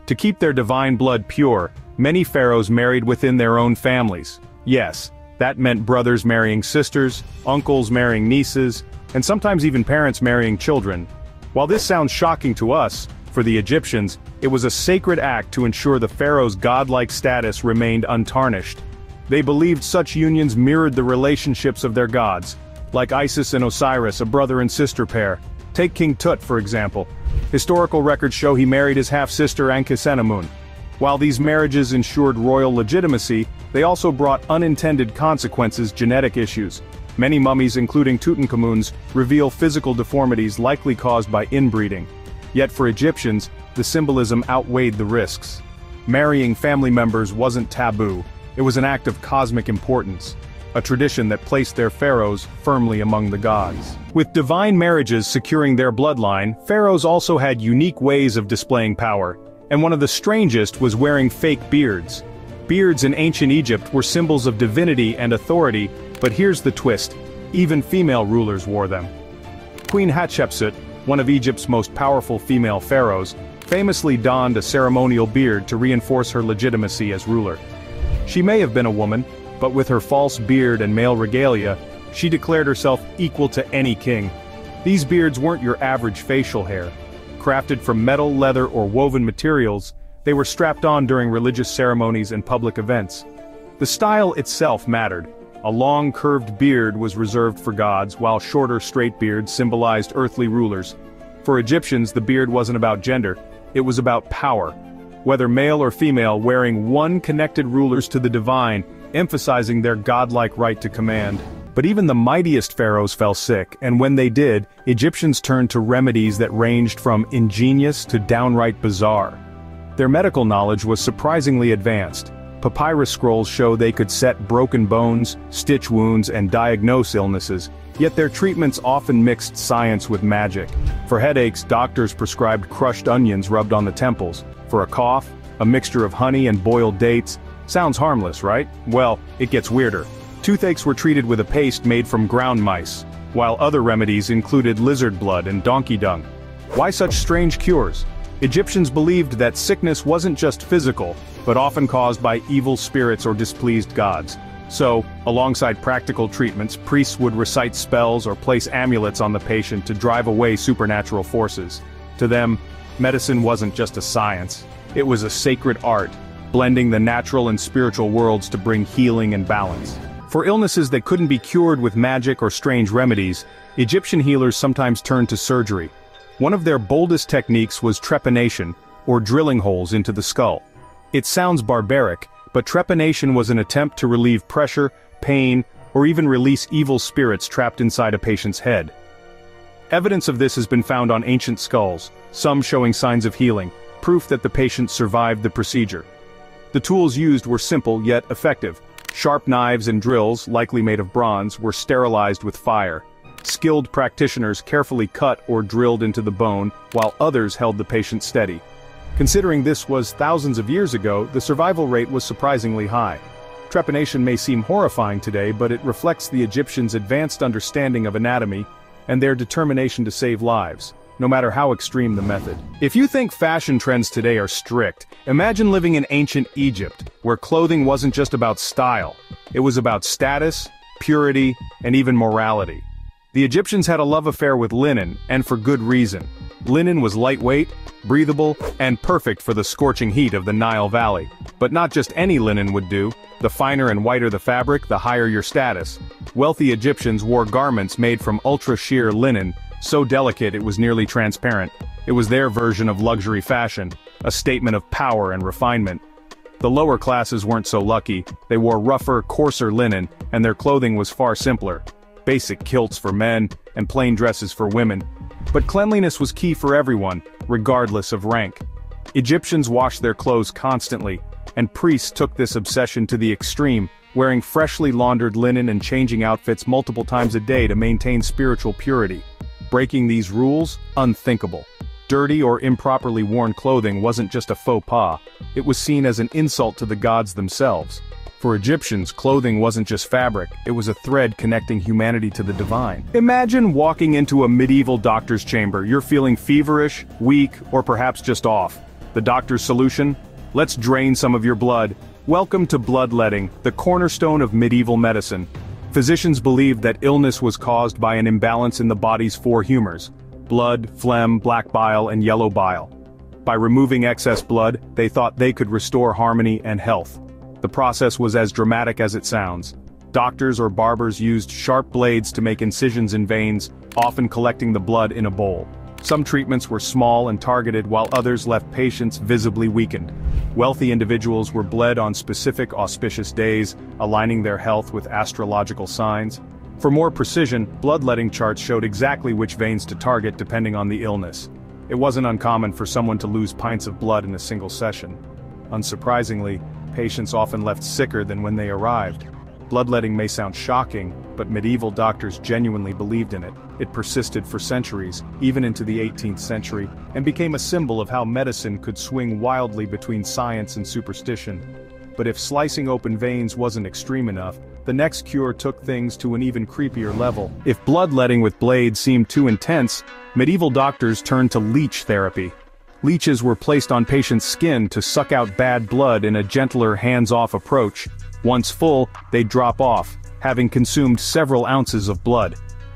To keep their divine blood pure, many pharaohs married within their own families. Yes, that meant brothers marrying sisters, uncles marrying nieces, and sometimes even parents marrying children. While this sounds shocking to us, for the Egyptians, it was a sacred act to ensure the pharaoh's godlike status remained untarnished. They believed such unions mirrored the relationships of their gods, like Isis and Osiris, a brother and sister pair. Take King Tut, for example. Historical records show he married his half-sister Ankhesenamun. While these marriages ensured royal legitimacy, they also brought unintended consequences, genetic issues. Many mummies, including Tutankhamun's, reveal physical deformities likely caused by inbreeding. Yet for Egyptians, the symbolism outweighed the risks. Marrying family members wasn't taboo. It was an act of cosmic importance, a tradition that placed their pharaohs firmly among the gods. With divine marriages securing their bloodline, pharaohs also had unique ways of displaying power, and one of the strangest was wearing fake beards. Beards in ancient Egypt were symbols of divinity and authority, but here's the twist: even female rulers wore them. Queen Hatshepsut, one of Egypt's most powerful female pharaohs, famously donned a ceremonial beard to reinforce her legitimacy as ruler. She may have been a woman, but with her false beard and male regalia, she declared herself equal to any king. These beards weren't your average facial hair. Crafted from metal, leather, or woven materials, they were strapped on during religious ceremonies and public events. The style itself mattered. A long, curved beard was reserved for gods, while shorter, straight beards symbolized earthly rulers. For Egyptians, the beard wasn't about gender, it was about power. Whether male or female, wearing one connected rulers to the divine, emphasizing their godlike right to command. But even the mightiest pharaohs fell sick, and when they did, Egyptians turned to remedies that ranged from ingenious to downright bizarre. Their medical knowledge was surprisingly advanced. Papyrus scrolls show they could set broken bones, stitch wounds, and diagnose illnesses, yet their treatments often mixed science with magic. For headaches, doctors prescribed crushed onions rubbed on the temples. For a cough, a mixture of honey and boiled dates. Sounds harmless, right? Well, it gets weirder. Toothaches were treated with a paste made from ground mice, while other remedies included lizard blood and donkey dung. Why such strange cures? Egyptians believed that sickness wasn't just physical, but often caused by evil spirits or displeased gods. So, alongside practical treatments, priests would recite spells or place amulets on the patient to drive away supernatural forces. To them, medicine wasn't just a science, it was a sacred art, blending the natural and spiritual worlds to bring healing and balance. For illnesses that couldn't be cured with magic or strange remedies, Egyptian healers sometimes turned to surgery. One of their boldest techniques was trepanation, or drilling holes into the skull. It sounds barbaric, but trepanation was an attempt to relieve pressure, pain, or even release evil spirits trapped inside a patient's head. Evidence of this has been found on ancient skulls, some showing signs of healing, proof that the patient survived the procedure. The tools used were simple yet effective. Sharp knives and drills, likely made of bronze, were sterilized with fire. Skilled practitioners carefully cut or drilled into the bone, while others held the patient steady. Considering this was thousands of years ago, the survival rate was surprisingly high. Trepanation may seem horrifying today, but it reflects the Egyptians' advanced understanding of anatomy and their determination to save lives, no matter how extreme the method. If you think fashion trends today are strict, imagine living in ancient Egypt, where clothing wasn't just about style. It was about status, purity, and even morality. The Egyptians had a love affair with linen, and for good reason. Linen was lightweight, breathable, and perfect for the scorching heat of the Nile Valley. But not just any linen would do. The finer and whiter the fabric, the higher your status. Wealthy Egyptians wore garments made from ultra-sheer linen, so delicate it was nearly transparent. It was their version of luxury fashion, a statement of power and refinement. The lower classes weren't so lucky. They wore rougher, coarser linen, and their clothing was far simpler. Basic kilts for men, and plain dresses for women. But cleanliness was key for everyone, regardless of rank. Egyptians washed their clothes constantly, and priests took this obsession to the extreme, wearing freshly laundered linen and changing outfits multiple times a day to maintain spiritual purity. Breaking these rules? Unthinkable. Dirty or improperly worn clothing wasn't just a faux pas, it was seen as an insult to the gods themselves. For Egyptians, clothing wasn't just fabric, it was a thread connecting humanity to the divine. Imagine walking into a medieval doctor's chamber. You're feeling feverish, weak, or perhaps just off. The doctor's solution? Let's drain some of your blood. Welcome to bloodletting, the cornerstone of medieval medicine. Physicians believed that illness was caused by an imbalance in the body's four humors: blood, phlegm, black bile, and yellow bile. By removing excess blood, they thought they could restore harmony and health. The process was as dramatic as it sounds. Doctors or barbers used sharp blades to make incisions in veins, often collecting the blood in a bowl. Some treatments were small and targeted while others left patients visibly weakened. Wealthy individuals were bled on specific auspicious days, aligning their health with astrological signs. For more precision, bloodletting charts showed exactly which veins to target depending on the illness. It wasn't uncommon for someone to lose pints of blood in a single session. Unsurprisingly, patients often left sicker than when they arrived. Bloodletting may sound shocking, but medieval doctors genuinely believed in it. It persisted for centuries, even into the 18th century, and became a symbol of how medicine could swing wildly between science and superstition. But if slicing open veins wasn't extreme enough, the next cure took things to an even creepier level. If bloodletting with blades seemed too intense, medieval doctors turned to leech therapy. Leeches were placed on patients' skin to suck out bad blood in a gentler hands-off approach. Once full, they'd drop off, having consumed several ounces of blood.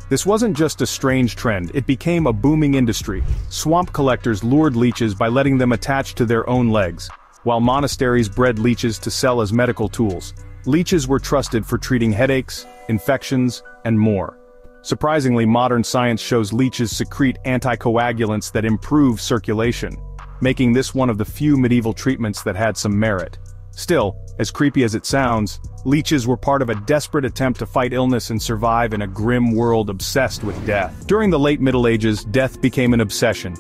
This wasn't just a strange trend, it became a booming industry. Swamp collectors lured leeches by letting them attach to their own legs, while monasteries bred leeches to sell as medical tools. Leeches were trusted for treating headaches, infections, and more. Surprisingly, modern science shows leeches secrete anticoagulants that improve circulation, making this one of the few medieval treatments that had some merit. Still, as creepy as it sounds, leeches were part of a desperate attempt to fight illness and survive in a grim world obsessed with death. During the late Middle Ages, death became an obsession.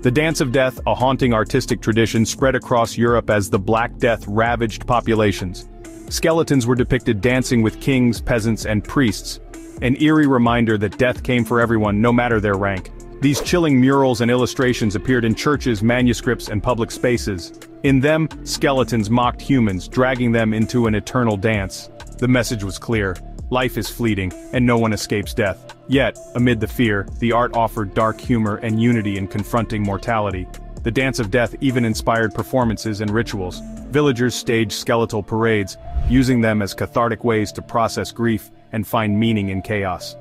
The Dance of Death, a haunting artistic tradition, spread across Europe as the Black Death ravaged populations. Skeletons were depicted dancing with kings, peasants, and priests, an eerie reminder that death came for everyone, no matter their rank. These chilling murals and illustrations appeared in churches, manuscripts, and public spaces. In them, skeletons mocked humans, dragging them into an eternal dance. The message was clear: life is fleeting, and no one escapes death. Yet, amid the fear, the art offered dark humor and unity in confronting mortality. The Dance of Death even inspired performances and rituals. Villagers staged skeletal parades, using them as cathartic ways to process grief and find meaning in chaos.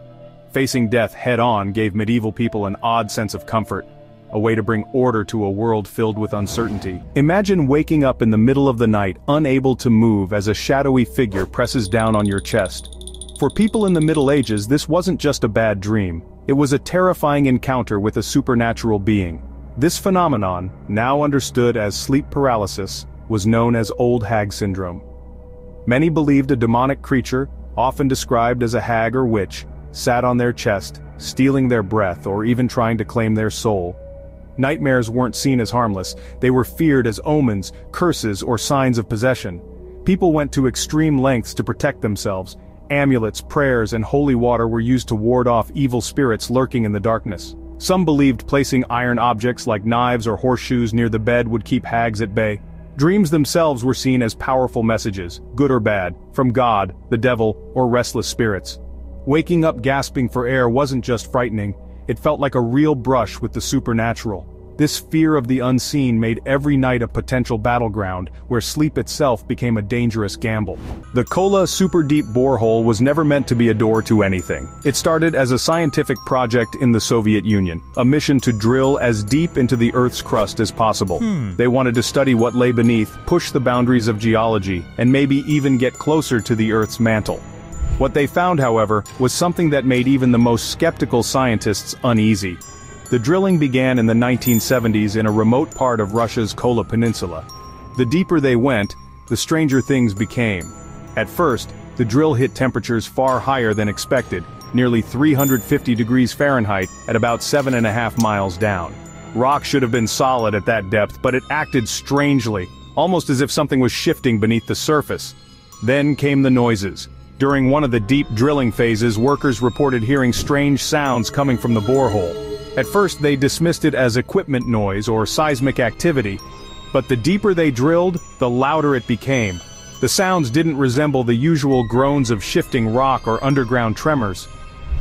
Facing death head-on gave medieval people an odd sense of comfort, a way to bring order to a world filled with uncertainty. Imagine waking up in the middle of the night, unable to move as a shadowy figure presses down on your chest. For people in the Middle Ages, this wasn't just a bad dream, it was a terrifying encounter with a supernatural being. This phenomenon, now understood as sleep paralysis, was known as Old Hag Syndrome. Many believed a demonic creature, often described as a hag or witch, sat on their chest, stealing their breath or even trying to claim their soul. Nightmares weren't seen as harmless, they were feared as omens, curses, or signs of possession. People went to extreme lengths to protect themselves. Amulets, prayers, and holy water were used to ward off evil spirits lurking in the darkness. Some believed placing iron objects like knives or horseshoes near the bed would keep hags at bay. Dreams themselves were seen as powerful messages, good or bad, from God, the devil, or restless spirits. Waking up gasping for air wasn't just frightening, it felt like a real brush with the supernatural. This fear of the unseen made every night a potential battleground, where sleep itself became a dangerous gamble. The Kola super deep borehole was never meant to be a door to anything. It started as a scientific project in the Soviet Union, a mission to drill as deep into the Earth's crust as possible. They wanted to study what lay beneath, push the boundaries of geology, and maybe even get closer to the Earth's mantle. What they found, however, was something that made even the most skeptical scientists uneasy. The drilling began in the 1970s in a remote part of Russia's Kola Peninsula. The deeper they went, the stranger things became. At first, the drill hit temperatures far higher than expected, nearly 350 degrees Fahrenheit at about 7.5 miles down. Rock should have been solid at that depth, but it acted strangely, almost as if something was shifting beneath the surface. Then came the noises. During one of the deep drilling phases, workers reported hearing strange sounds coming from the borehole. At first they dismissed it as equipment noise or seismic activity, but the deeper they drilled, the louder it became. The sounds didn't resemble the usual groans of shifting rock or underground tremors.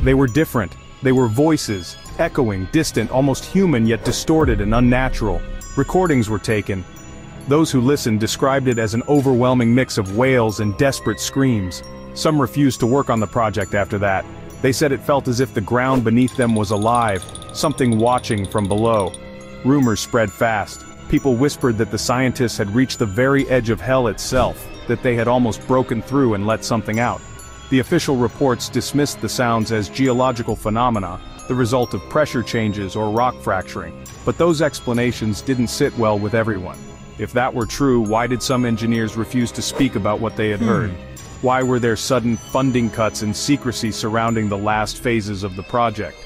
They were different. They were voices, echoing, distant, almost human yet distorted and unnatural. Recordings were taken. Those who listened described it as an overwhelming mix of wails and desperate screams. Some refused to work on the project after that. They said it felt as if the ground beneath them was alive, something watching from below. Rumors spread fast. People whispered that the scientists had reached the very edge of hell itself. that they had almost broken through and let something out. The official reports dismissed the sounds as geological phenomena, the result of pressure changes or rock fracturing, but those explanations didn't sit well with everyone. If that were true, why did some engineers refuse to speak about what they had heard? Why were there sudden funding cuts and secrecy surrounding the last phases of the project?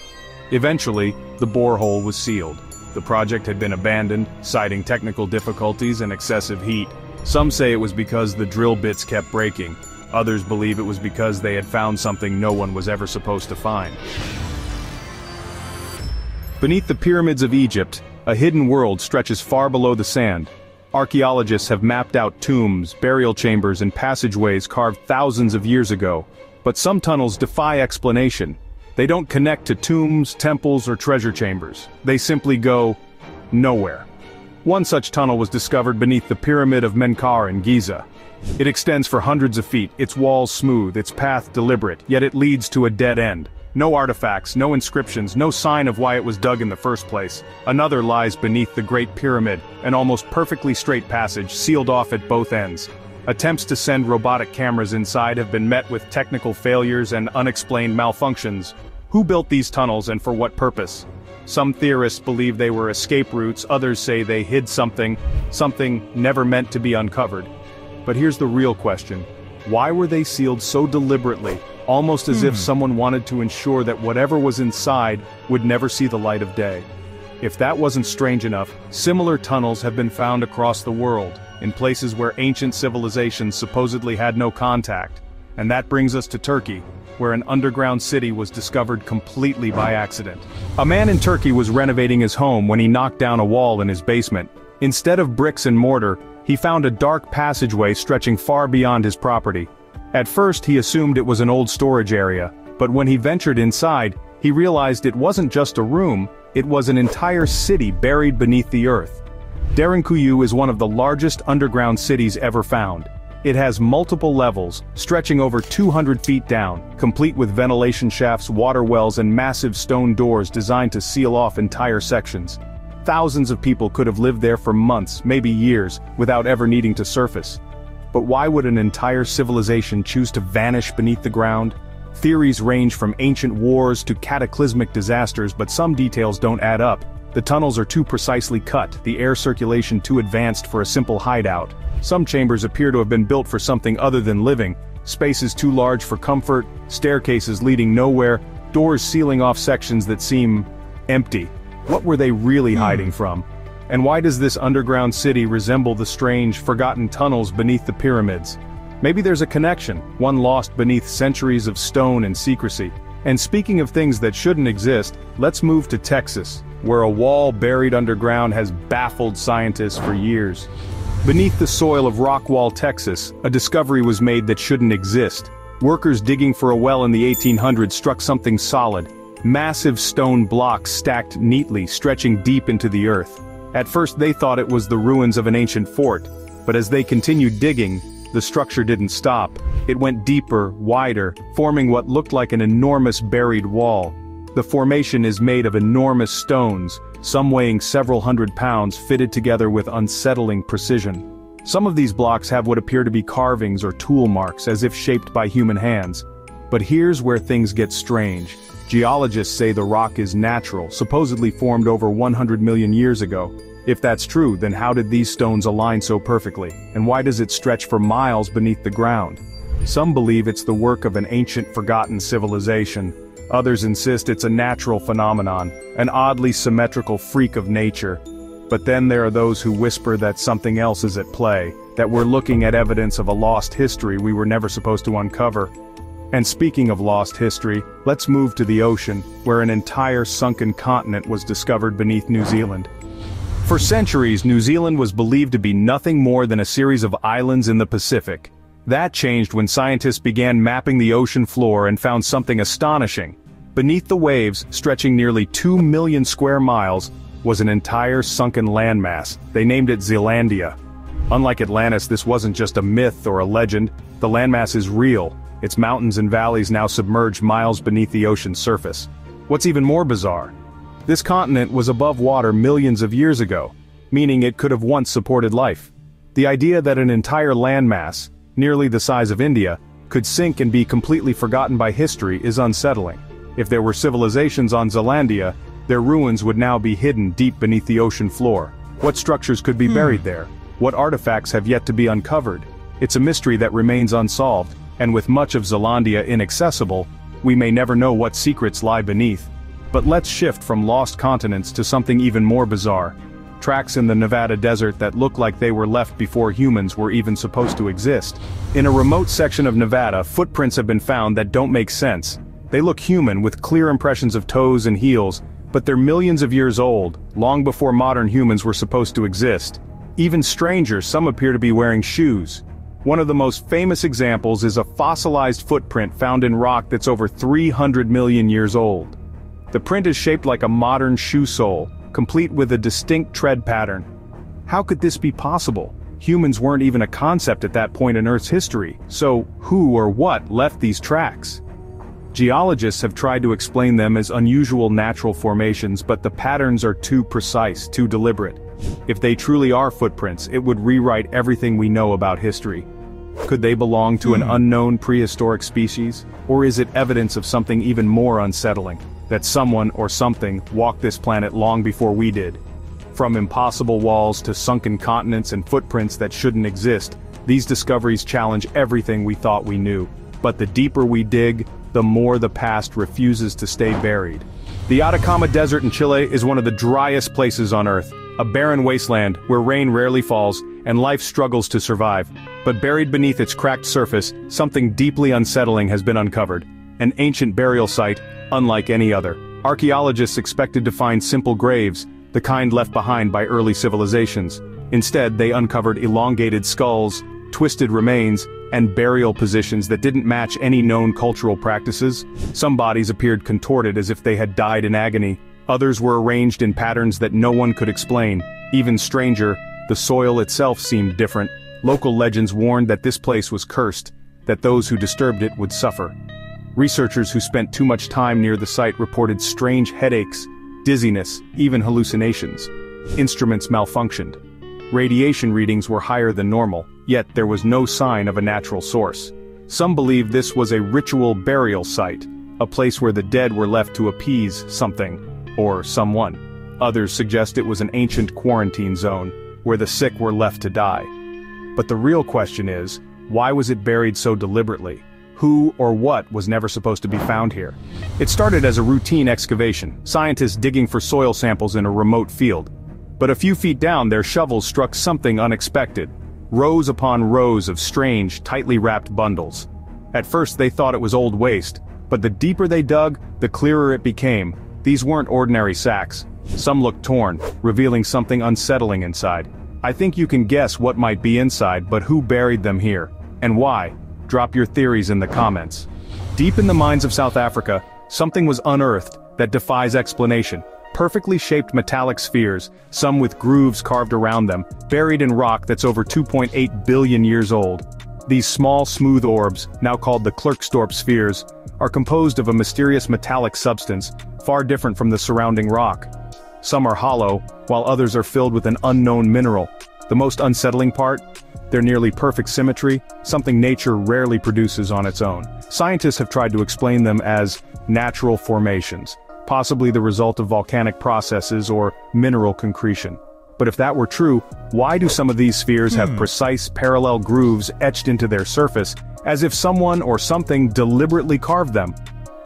Eventually, the borehole was sealed. The project had been abandoned, citing technical difficulties and excessive heat. Some say it was because the drill bits kept breaking. Others believe it was because they had found something no one was ever supposed to find. Beneath the pyramids of Egypt, a hidden world stretches far below the sand. Archaeologists have mapped out tombs, burial chambers, and passageways carved thousands of years ago. But some tunnels defy explanation. They don't connect to tombs, temples, or treasure chambers. They simply go nowhere. One such tunnel was discovered beneath the Pyramid of Menkaure in Giza. It extends for hundreds of feet, its walls smooth, its path deliberate, yet it leads to a dead end. No artifacts, no inscriptions, no sign of why it was dug in the first place. Another lies beneath the Great Pyramid, an almost perfectly straight passage sealed off at both ends. Attempts to send robotic cameras inside have been met with technical failures and unexplained malfunctions. Who built these tunnels and for what purpose? Some theorists believe they were escape routes, others say they hid something never meant to be uncovered. But here's the real question. Why were they sealed so deliberately, almost as if someone wanted to ensure that whatever was inside would never see the light of day? If that wasn't strange enough, similar tunnels have been found across the world, in places where ancient civilizations supposedly had no contact. And that brings us to Turkey, where an underground city was discovered completely by accident. A man in Turkey was renovating his home when he knocked down a wall in his basement. Instead of bricks and mortar, he found a dark passageway stretching far beyond his property. At first he assumed it was an old storage area, but when he ventured inside, he realized it wasn't just a room, it was an entire city buried beneath the earth. Derinkuyu is one of the largest underground cities ever found. It has multiple levels, stretching over 200 feet down, complete with ventilation shafts, water wells, and massive stone doors designed to seal off entire sections. Thousands of people could have lived there for months, maybe years, without ever needing to surface. But why would an entire civilization choose to vanish beneath the ground? Theories range from ancient wars to cataclysmic disasters, but some details don't add up. The tunnels are too precisely cut, the air circulation too advanced for a simple hideout. Some chambers appear to have been built for something other than living. Spaces too large for comfort, staircases leading nowhere, doors sealing off sections that seem empty. What were they really hiding from? And why does this underground city resemble the strange, forgotten tunnels beneath the pyramids? Maybe there's a connection, one lost beneath centuries of stone and secrecy. And speaking of things that shouldn't exist, let's move to Texas, where a wall buried underground has baffled scientists for years. Beneath the soil of Rockwall, Texas, a discovery was made that shouldn't exist. Workers digging for a well in the 1800s struck something solid. Massive stone blocks stacked neatly, stretching deep into the earth. At first they thought it was the ruins of an ancient fort, but as they continued digging, the structure didn't stop. It went deeper, wider, forming what looked like an enormous buried wall. The formation is made of enormous stones, some weighing several hundred pounds, fitted together with unsettling precision. Some of these blocks have what appear to be carvings or tool marks, as if shaped by human hands. But here's where things get strange. Geologists say the rock is natural, supposedly formed over 100 million years ago. If that's true, then how did these stones align so perfectly, and why does it stretch for miles beneath the ground? Some believe it's the work of an ancient forgotten civilization. Others insist it's a natural phenomenon, an oddly symmetrical freak of nature. But then there are those who whisper that something else is at play, that we're looking at evidence of a lost history we were never supposed to uncover. And speaking of lost history, let's move to the ocean, where an entire sunken continent was discovered beneath New Zealand. For centuries, New Zealand was believed to be nothing more than a series of islands in the Pacific. That changed when scientists began mapping the ocean floor and found something astonishing. Beneath the waves, stretching nearly 2 million square miles, was an entire sunken landmass. They named it Zealandia. Unlike Atlantis, this wasn't just a myth or a legend. The landmass is real. Its mountains and valleys now submerged miles beneath the ocean's surface. What's even more bizarre? This continent was above water millions of years ago, meaning it could have once supported life. The idea that an entire landmass, nearly the size of India, could sink and be completely forgotten by history is unsettling. If there were civilizations on Zealandia, their ruins would now be hidden deep beneath the ocean floor. What structures could be buried there? What artifacts have yet to be uncovered? It's a mystery that remains unsolved, and with much of Zealandia inaccessible, we may never know what secrets lie beneath. But let's shift from lost continents to something even more bizarre. Tracks in the Nevada desert that look like they were left before humans were even supposed to exist. In a remote section of Nevada, footprints have been found that don't make sense. They look human with clear impressions of toes and heels, but they're millions of years old, long before modern humans were supposed to exist. Even stranger, some appear to be wearing shoes. One of the most famous examples is a fossilized footprint found in rock that's over 300 million years old. The print is shaped like a modern shoe sole, complete with a distinct tread pattern. How could this be possible? Humans weren't even a concept at that point in Earth's history, so who or what left these tracks? Geologists have tried to explain them as unusual natural formations, but the patterns are too precise, too deliberate. If they truly are footprints, it would rewrite everything we know about history. Could they belong to an unknown prehistoric species? Or is it evidence of something even more unsettling? That someone or something walked this planet long before we did. From impossible walls to sunken continents and footprints that shouldn't exist, these discoveries challenge everything we thought we knew. But the deeper we dig, the more the past refuses to stay buried. The Atacama Desert in Chile is one of the driest places on Earth, a barren wasteland where rain rarely falls and life struggles to survive. But buried beneath its cracked surface, something deeply unsettling has been uncovered. An ancient burial site, unlike any other. Archaeologists expected to find simple graves, the kind left behind by early civilizations. Instead, they uncovered elongated skulls, twisted remains, and burial positions that didn't match any known cultural practices. Some bodies appeared contorted as if they had died in agony. Others were arranged in patterns that no one could explain. Even stranger, the soil itself seemed different. Local legends warned that this place was cursed, that those who disturbed it would suffer. Researchers who spent too much time near the site reported strange headaches, dizziness, even hallucinations. Instruments malfunctioned. Radiation readings were higher than normal, yet there was no sign of a natural source. Some believe this was a ritual burial site, a place where the dead were left to appease something, or someone. Others suggest it was an ancient quarantine zone, where the sick were left to die. But the real question is, why was it buried so deliberately? Who or what was never supposed to be found here? It started as a routine excavation, scientists digging for soil samples in a remote field. But a few feet down, their shovels struck something unexpected. Rows upon rows of strange, tightly wrapped bundles. At first they thought it was old waste, but the deeper they dug, the clearer it became. These weren't ordinary sacks. Some looked torn, revealing something unsettling inside. I think you can guess what might be inside, but who buried them here? And why? Drop your theories in the comments. Deep in the mines of South Africa, something was unearthed that defies explanation. Perfectly shaped metallic spheres, some with grooves carved around them, buried in rock that's over 2.8 billion years old. These small, smooth orbs, now called the Klerksdorp spheres, are composed of a mysterious metallic substance, far different from the surrounding rock. Some are hollow, while others are filled with an unknown mineral. The most unsettling part? Their nearly perfect symmetry, something nature rarely produces on its own. Scientists have tried to explain them as natural formations, possibly the result of volcanic processes or mineral concretion. But if that were true, why do some of these spheres have precise parallel grooves etched into their surface, as if someone or something deliberately carved them?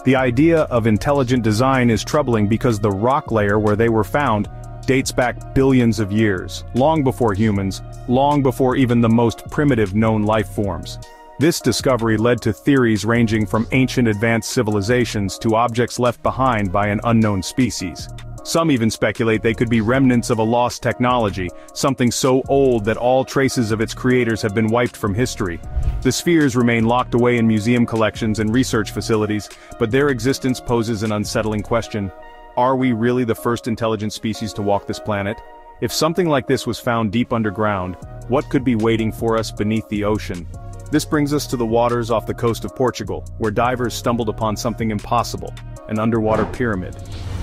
The idea of intelligent design is troubling because the rock layer where they were found dates back billions of years, long before humans, long before even the most primitive known life forms. This discovery led to theories ranging from ancient advanced civilizations to objects left behind by an unknown species. Some even speculate they could be remnants of a lost technology, something so old that all traces of its creators have been wiped from history. The spheres remain locked away in museum collections and research facilities, but their existence poses an unsettling question. Are we really the first intelligent species to walk this planet? If something like this was found deep underground, what could be waiting for us beneath the ocean? This brings us to the waters off the coast of Portugal, where divers stumbled upon something impossible, an underwater pyramid.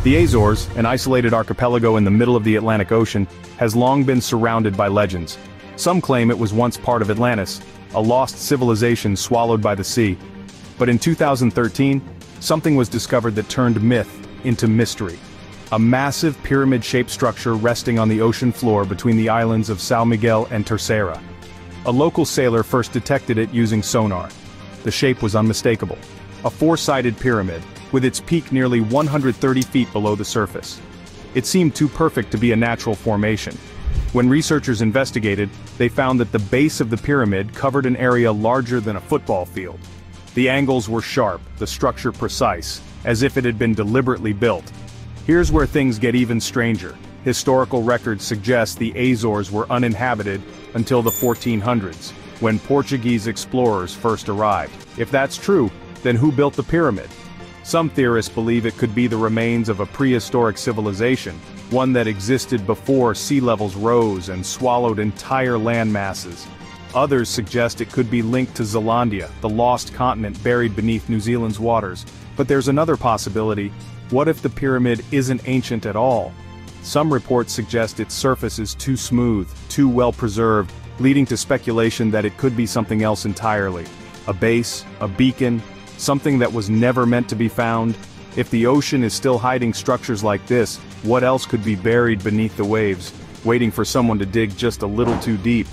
The Azores, an isolated archipelago in the middle of the Atlantic Ocean, has long been surrounded by legends. Some claim it was once part of Atlantis, a lost civilization swallowed by the sea. But in 2013, something was discovered that turned myth into mystery. A massive pyramid-shaped structure resting on the ocean floor between the islands of São Miguel and Terceira. A local sailor first detected it using sonar. The shape was unmistakable. A four-sided pyramid, with its peak nearly 130 feet below the surface. It seemed too perfect to be a natural formation. When researchers investigated, they found that the base of the pyramid covered an area larger than a football field. The angles were sharp, the structure precise, as if it had been deliberately built. Here's where things get even stranger. Historical records suggest the Azores were uninhabited until the 1400s, when Portuguese explorers first arrived. If that's true, then who built the pyramid? Some theorists believe it could be the remains of a prehistoric civilization, one that existed before sea levels rose and swallowed entire land masses. Others suggest it could be linked to Zealandia, the lost continent buried beneath New Zealand's waters. But there's another possibility. What if the pyramid isn't ancient at all? Some reports suggest its surface is too smooth, too well preserved, leading to speculation that it could be something else entirely. A base, a beacon, something that was never meant to be found. If the ocean is still hiding structures like this, what else could be buried beneath the waves, waiting for someone to dig just a little too deep?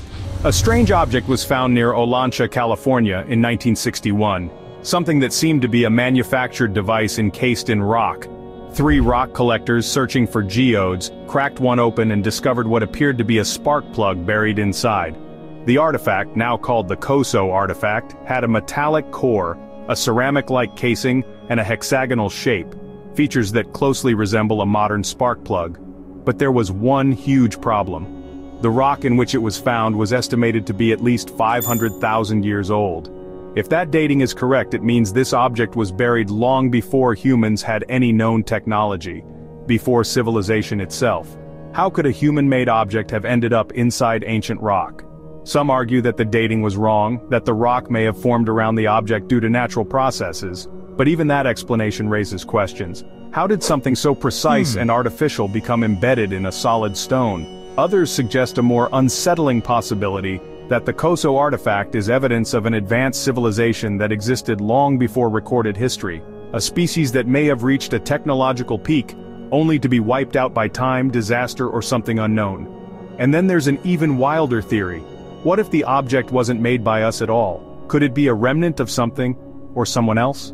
A strange object was found near Olancha, California in 1961, something that seemed to be a manufactured device encased in rock. 3 rock collectors searching for geodes cracked one open and discovered what appeared to be a spark plug buried inside. The artifact, now called the Koso artifact, had a metallic core, a ceramic-like casing, and a hexagonal shape, features that closely resemble a modern spark plug. But there was one huge problem. The rock in which it was found was estimated to be at least 500,000 years old. If that dating is correct, it means this object was buried long before humans had any known technology, before civilization itself. How could a human-made object have ended up inside ancient rock? Some argue that the dating was wrong, that the rock may have formed around the object due to natural processes, but even that explanation raises questions. How did something so precise and artificial become embedded in a solid stone? Others suggest a more unsettling possibility, that the Koso artifact is evidence of an advanced civilization that existed long before recorded history, a species that may have reached a technological peak, only to be wiped out by time, disaster, or something unknown. And then there's an even wilder theory. What if the object wasn't made by us at all? Could it be a remnant of something, or someone else?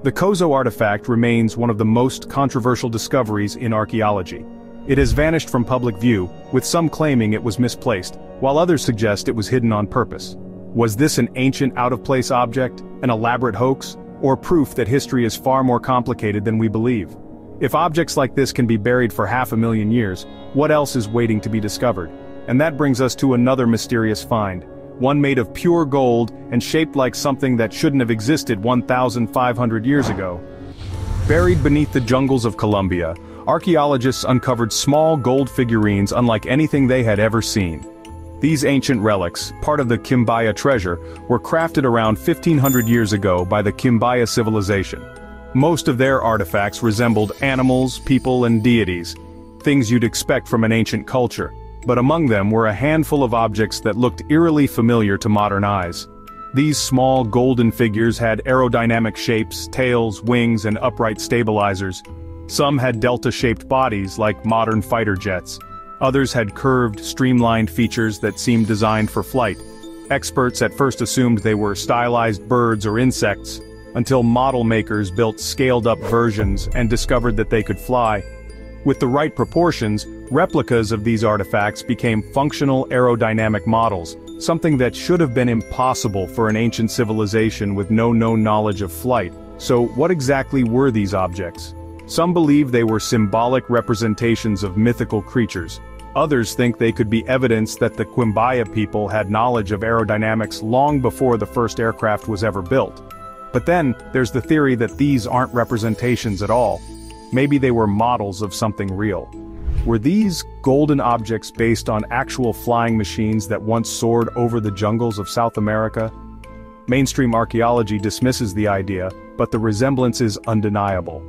The Koso artifact remains one of the most controversial discoveries in archaeology. It has vanished from public view, with some claiming it was misplaced, while others suggest it was hidden on purpose. Was this an ancient out-of-place object, an elaborate hoax, or proof that history is far more complicated than we believe? If objects like this can be buried for 500,000 years, what else is waiting to be discovered? And that brings us to another mysterious find, one made of pure gold and shaped like something that shouldn't have existed 1,500 years ago. Buried beneath the jungles of Colombia, archaeologists uncovered small gold figurines unlike anything they had ever seen. These ancient relics, part of the Quimbaya treasure, were crafted around 1,500 years ago by the Quimbaya civilization. Most of their artifacts resembled animals, people, and deities, things you'd expect from an ancient culture. But among them were a handful of objects that looked eerily familiar to modern eyes. These small golden figures had aerodynamic shapes, tails, wings, and upright stabilizers. Some had delta-shaped bodies like modern fighter jets. Others had curved, streamlined features that seemed designed for flight. Experts at first assumed they were stylized birds or insects, until model makers built scaled-up versions and discovered that they could fly. With the right proportions, replicas of these artifacts became functional aerodynamic models, something that should have been impossible for an ancient civilization with no known knowledge of flight. So what exactly were these objects? Some believe they were symbolic representations of mythical creatures. Others think they could be evidence that the Quimbaya people had knowledge of aerodynamics long before the first aircraft was ever built. But then, there's the theory that these aren't representations at all. Maybe they were models of something real. Were these golden objects based on actual flying machines that once soared over the jungles of South America? Mainstream archaeology dismisses the idea, but the resemblance is undeniable.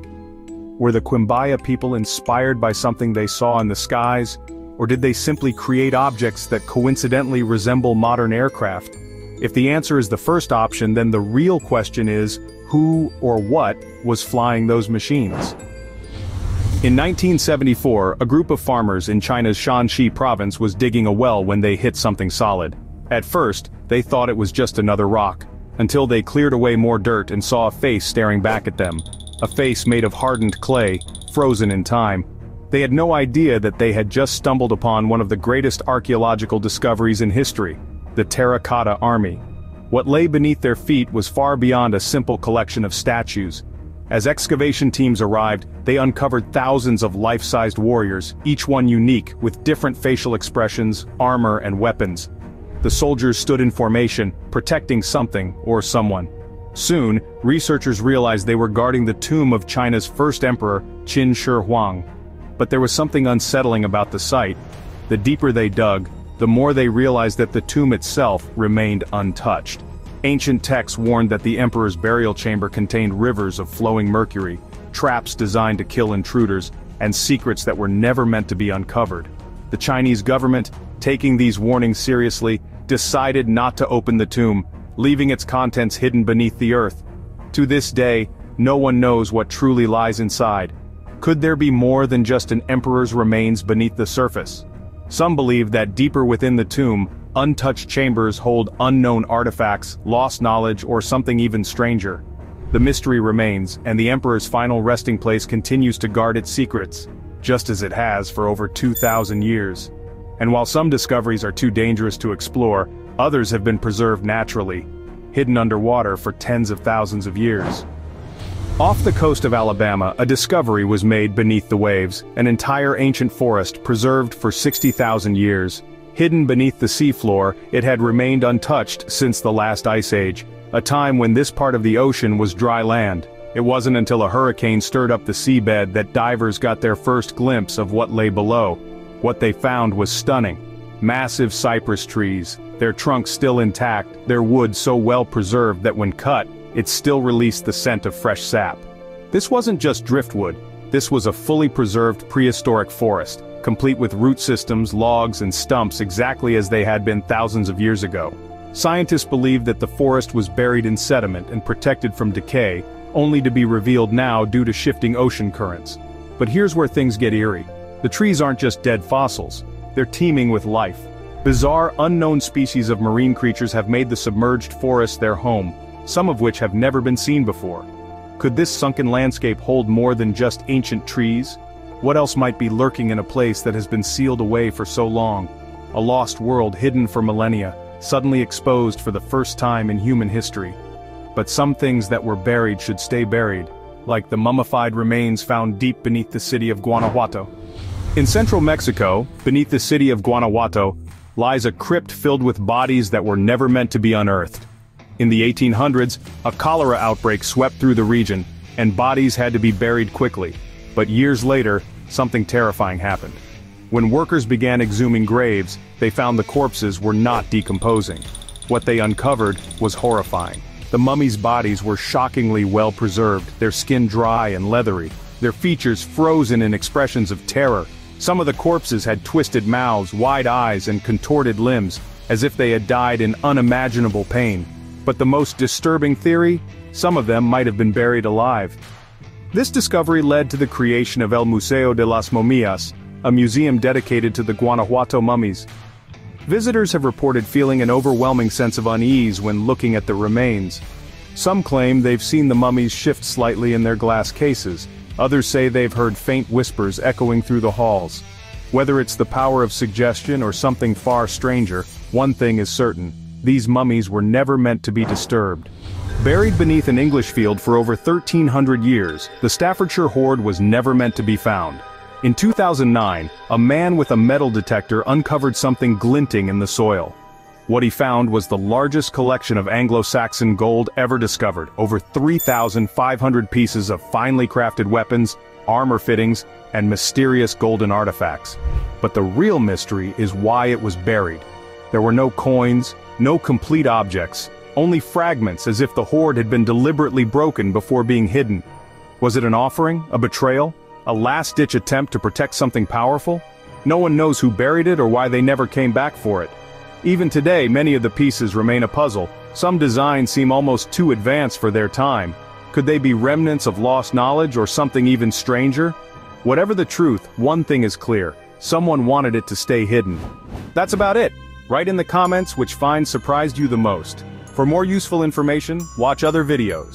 Were the Quimbaya people inspired by something they saw in the skies, or did they simply create objects that coincidentally resemble modern aircraft? If the answer is the first option, then the real question is, who or what was flying those machines? In 1974, a group of farmers in China's Shanxi province was digging a well when they hit something solid. At first, they thought it was just another rock, until they cleared away more dirt and saw a face staring back at them. A face made of hardened clay, frozen in time. They had no idea that they had just stumbled upon one of the greatest archaeological discoveries in history, the Terracotta Army. What lay beneath their feet was far beyond a simple collection of statues. As excavation teams arrived, they uncovered thousands of life-sized warriors, each one unique, with different facial expressions, armor, and weapons. The soldiers stood in formation, protecting something or someone. Soon, researchers realized they were guarding the tomb of China's first emperor, Qin Shi Huang. But there was something unsettling about the site. The deeper they dug, the more they realized that the tomb itself remained untouched. Ancient texts warned that the emperor's burial chamber contained rivers of flowing mercury, traps designed to kill intruders, and secrets that were never meant to be uncovered. The Chinese government, taking these warnings seriously, decided not to open the tomb, leaving its contents hidden beneath the earth. To this day, no one knows what truly lies inside. Could there be more than just an emperor's remains beneath the surface? Some believe that deeper within the tomb, untouched chambers hold unknown artifacts, lost knowledge, or something even stranger. The mystery remains, and the emperor's final resting place continues to guard its secrets, just as it has for over 2,000 years. And while some discoveries are too dangerous to explore, others have been preserved naturally, hidden underwater for tens of thousands of years. Off the coast of Alabama, a discovery was made beneath the waves, an entire ancient forest preserved for 60,000 years. Hidden beneath the seafloor, it had remained untouched since the last ice age, a time when this part of the ocean was dry land. It wasn't until a hurricane stirred up the seabed that divers got their first glimpse of what lay below. What they found was stunning. Massive cypress trees, their trunks still intact, their wood so well preserved that when cut, it still released the scent of fresh sap. This wasn't just driftwood, this was a fully preserved prehistoric forest, complete with root systems, logs, and stumps exactly as they had been thousands of years ago. Scientists believed that the forest was buried in sediment and protected from decay, only to be revealed now due to shifting ocean currents. But here's where things get eerie. The trees aren't just dead fossils, they're teeming with life. Bizarre, unknown species of marine creatures have made the submerged forest their home, some of which have never been seen before. Could this sunken landscape hold more than just ancient trees? What else might be lurking in a place that has been sealed away for so long? A lost world hidden for millennia, suddenly exposed for the first time in human history. But some things that were buried should stay buried, like the mummified remains found deep beneath the city of Guanajuato. In central Mexico, beneath the city of Guanajuato, lies a crypt filled with bodies that were never meant to be unearthed. In the 1800s, a cholera outbreak swept through the region, and bodies had to be buried quickly. But years later, something terrifying happened. When workers began exhuming graves, they found the corpses were not decomposing. What they uncovered was horrifying. The mummies' bodies were shockingly well preserved, their skin dry and leathery, their features frozen in expressions of terror. Some of the corpses had twisted mouths, wide eyes, and contorted limbs, as if they had died in unimaginable pain. But the most disturbing theory? Some of them might have been buried alive. This discovery led to the creation of El Museo de las Momias, a museum dedicated to the Guanajuato mummies. Visitors have reported feeling an overwhelming sense of unease when looking at the remains. Some claim they've seen the mummies shift slightly in their glass cases. Others say they've heard faint whispers echoing through the halls. Whether it's the power of suggestion or something far stranger, one thing is certain. These mummies were never meant to be disturbed. Buried beneath an English field for over 1,300 years, the Staffordshire hoard was never meant to be found. In 2009, a man with a metal detector uncovered something glinting in the soil. What he found was the largest collection of Anglo-Saxon gold ever discovered, over 3,500 pieces of finely crafted weapons, armor fittings, and mysterious golden artifacts. But the real mystery is why it was buried. There were no coins, no complete objects, only fragments as if the hoard had been deliberately broken before being hidden. Was it an offering, a betrayal, a last-ditch attempt to protect something powerful? No one knows who buried it or why they never came back for it. Even today, many of the pieces remain a puzzle. Some designs seem almost too advanced for their time. Could they be remnants of lost knowledge or something even stranger? Whatever the truth, one thing is clear. Someone wanted it to stay hidden. That's about it. Write in the comments which find surprised you the most. For more useful information, watch other videos.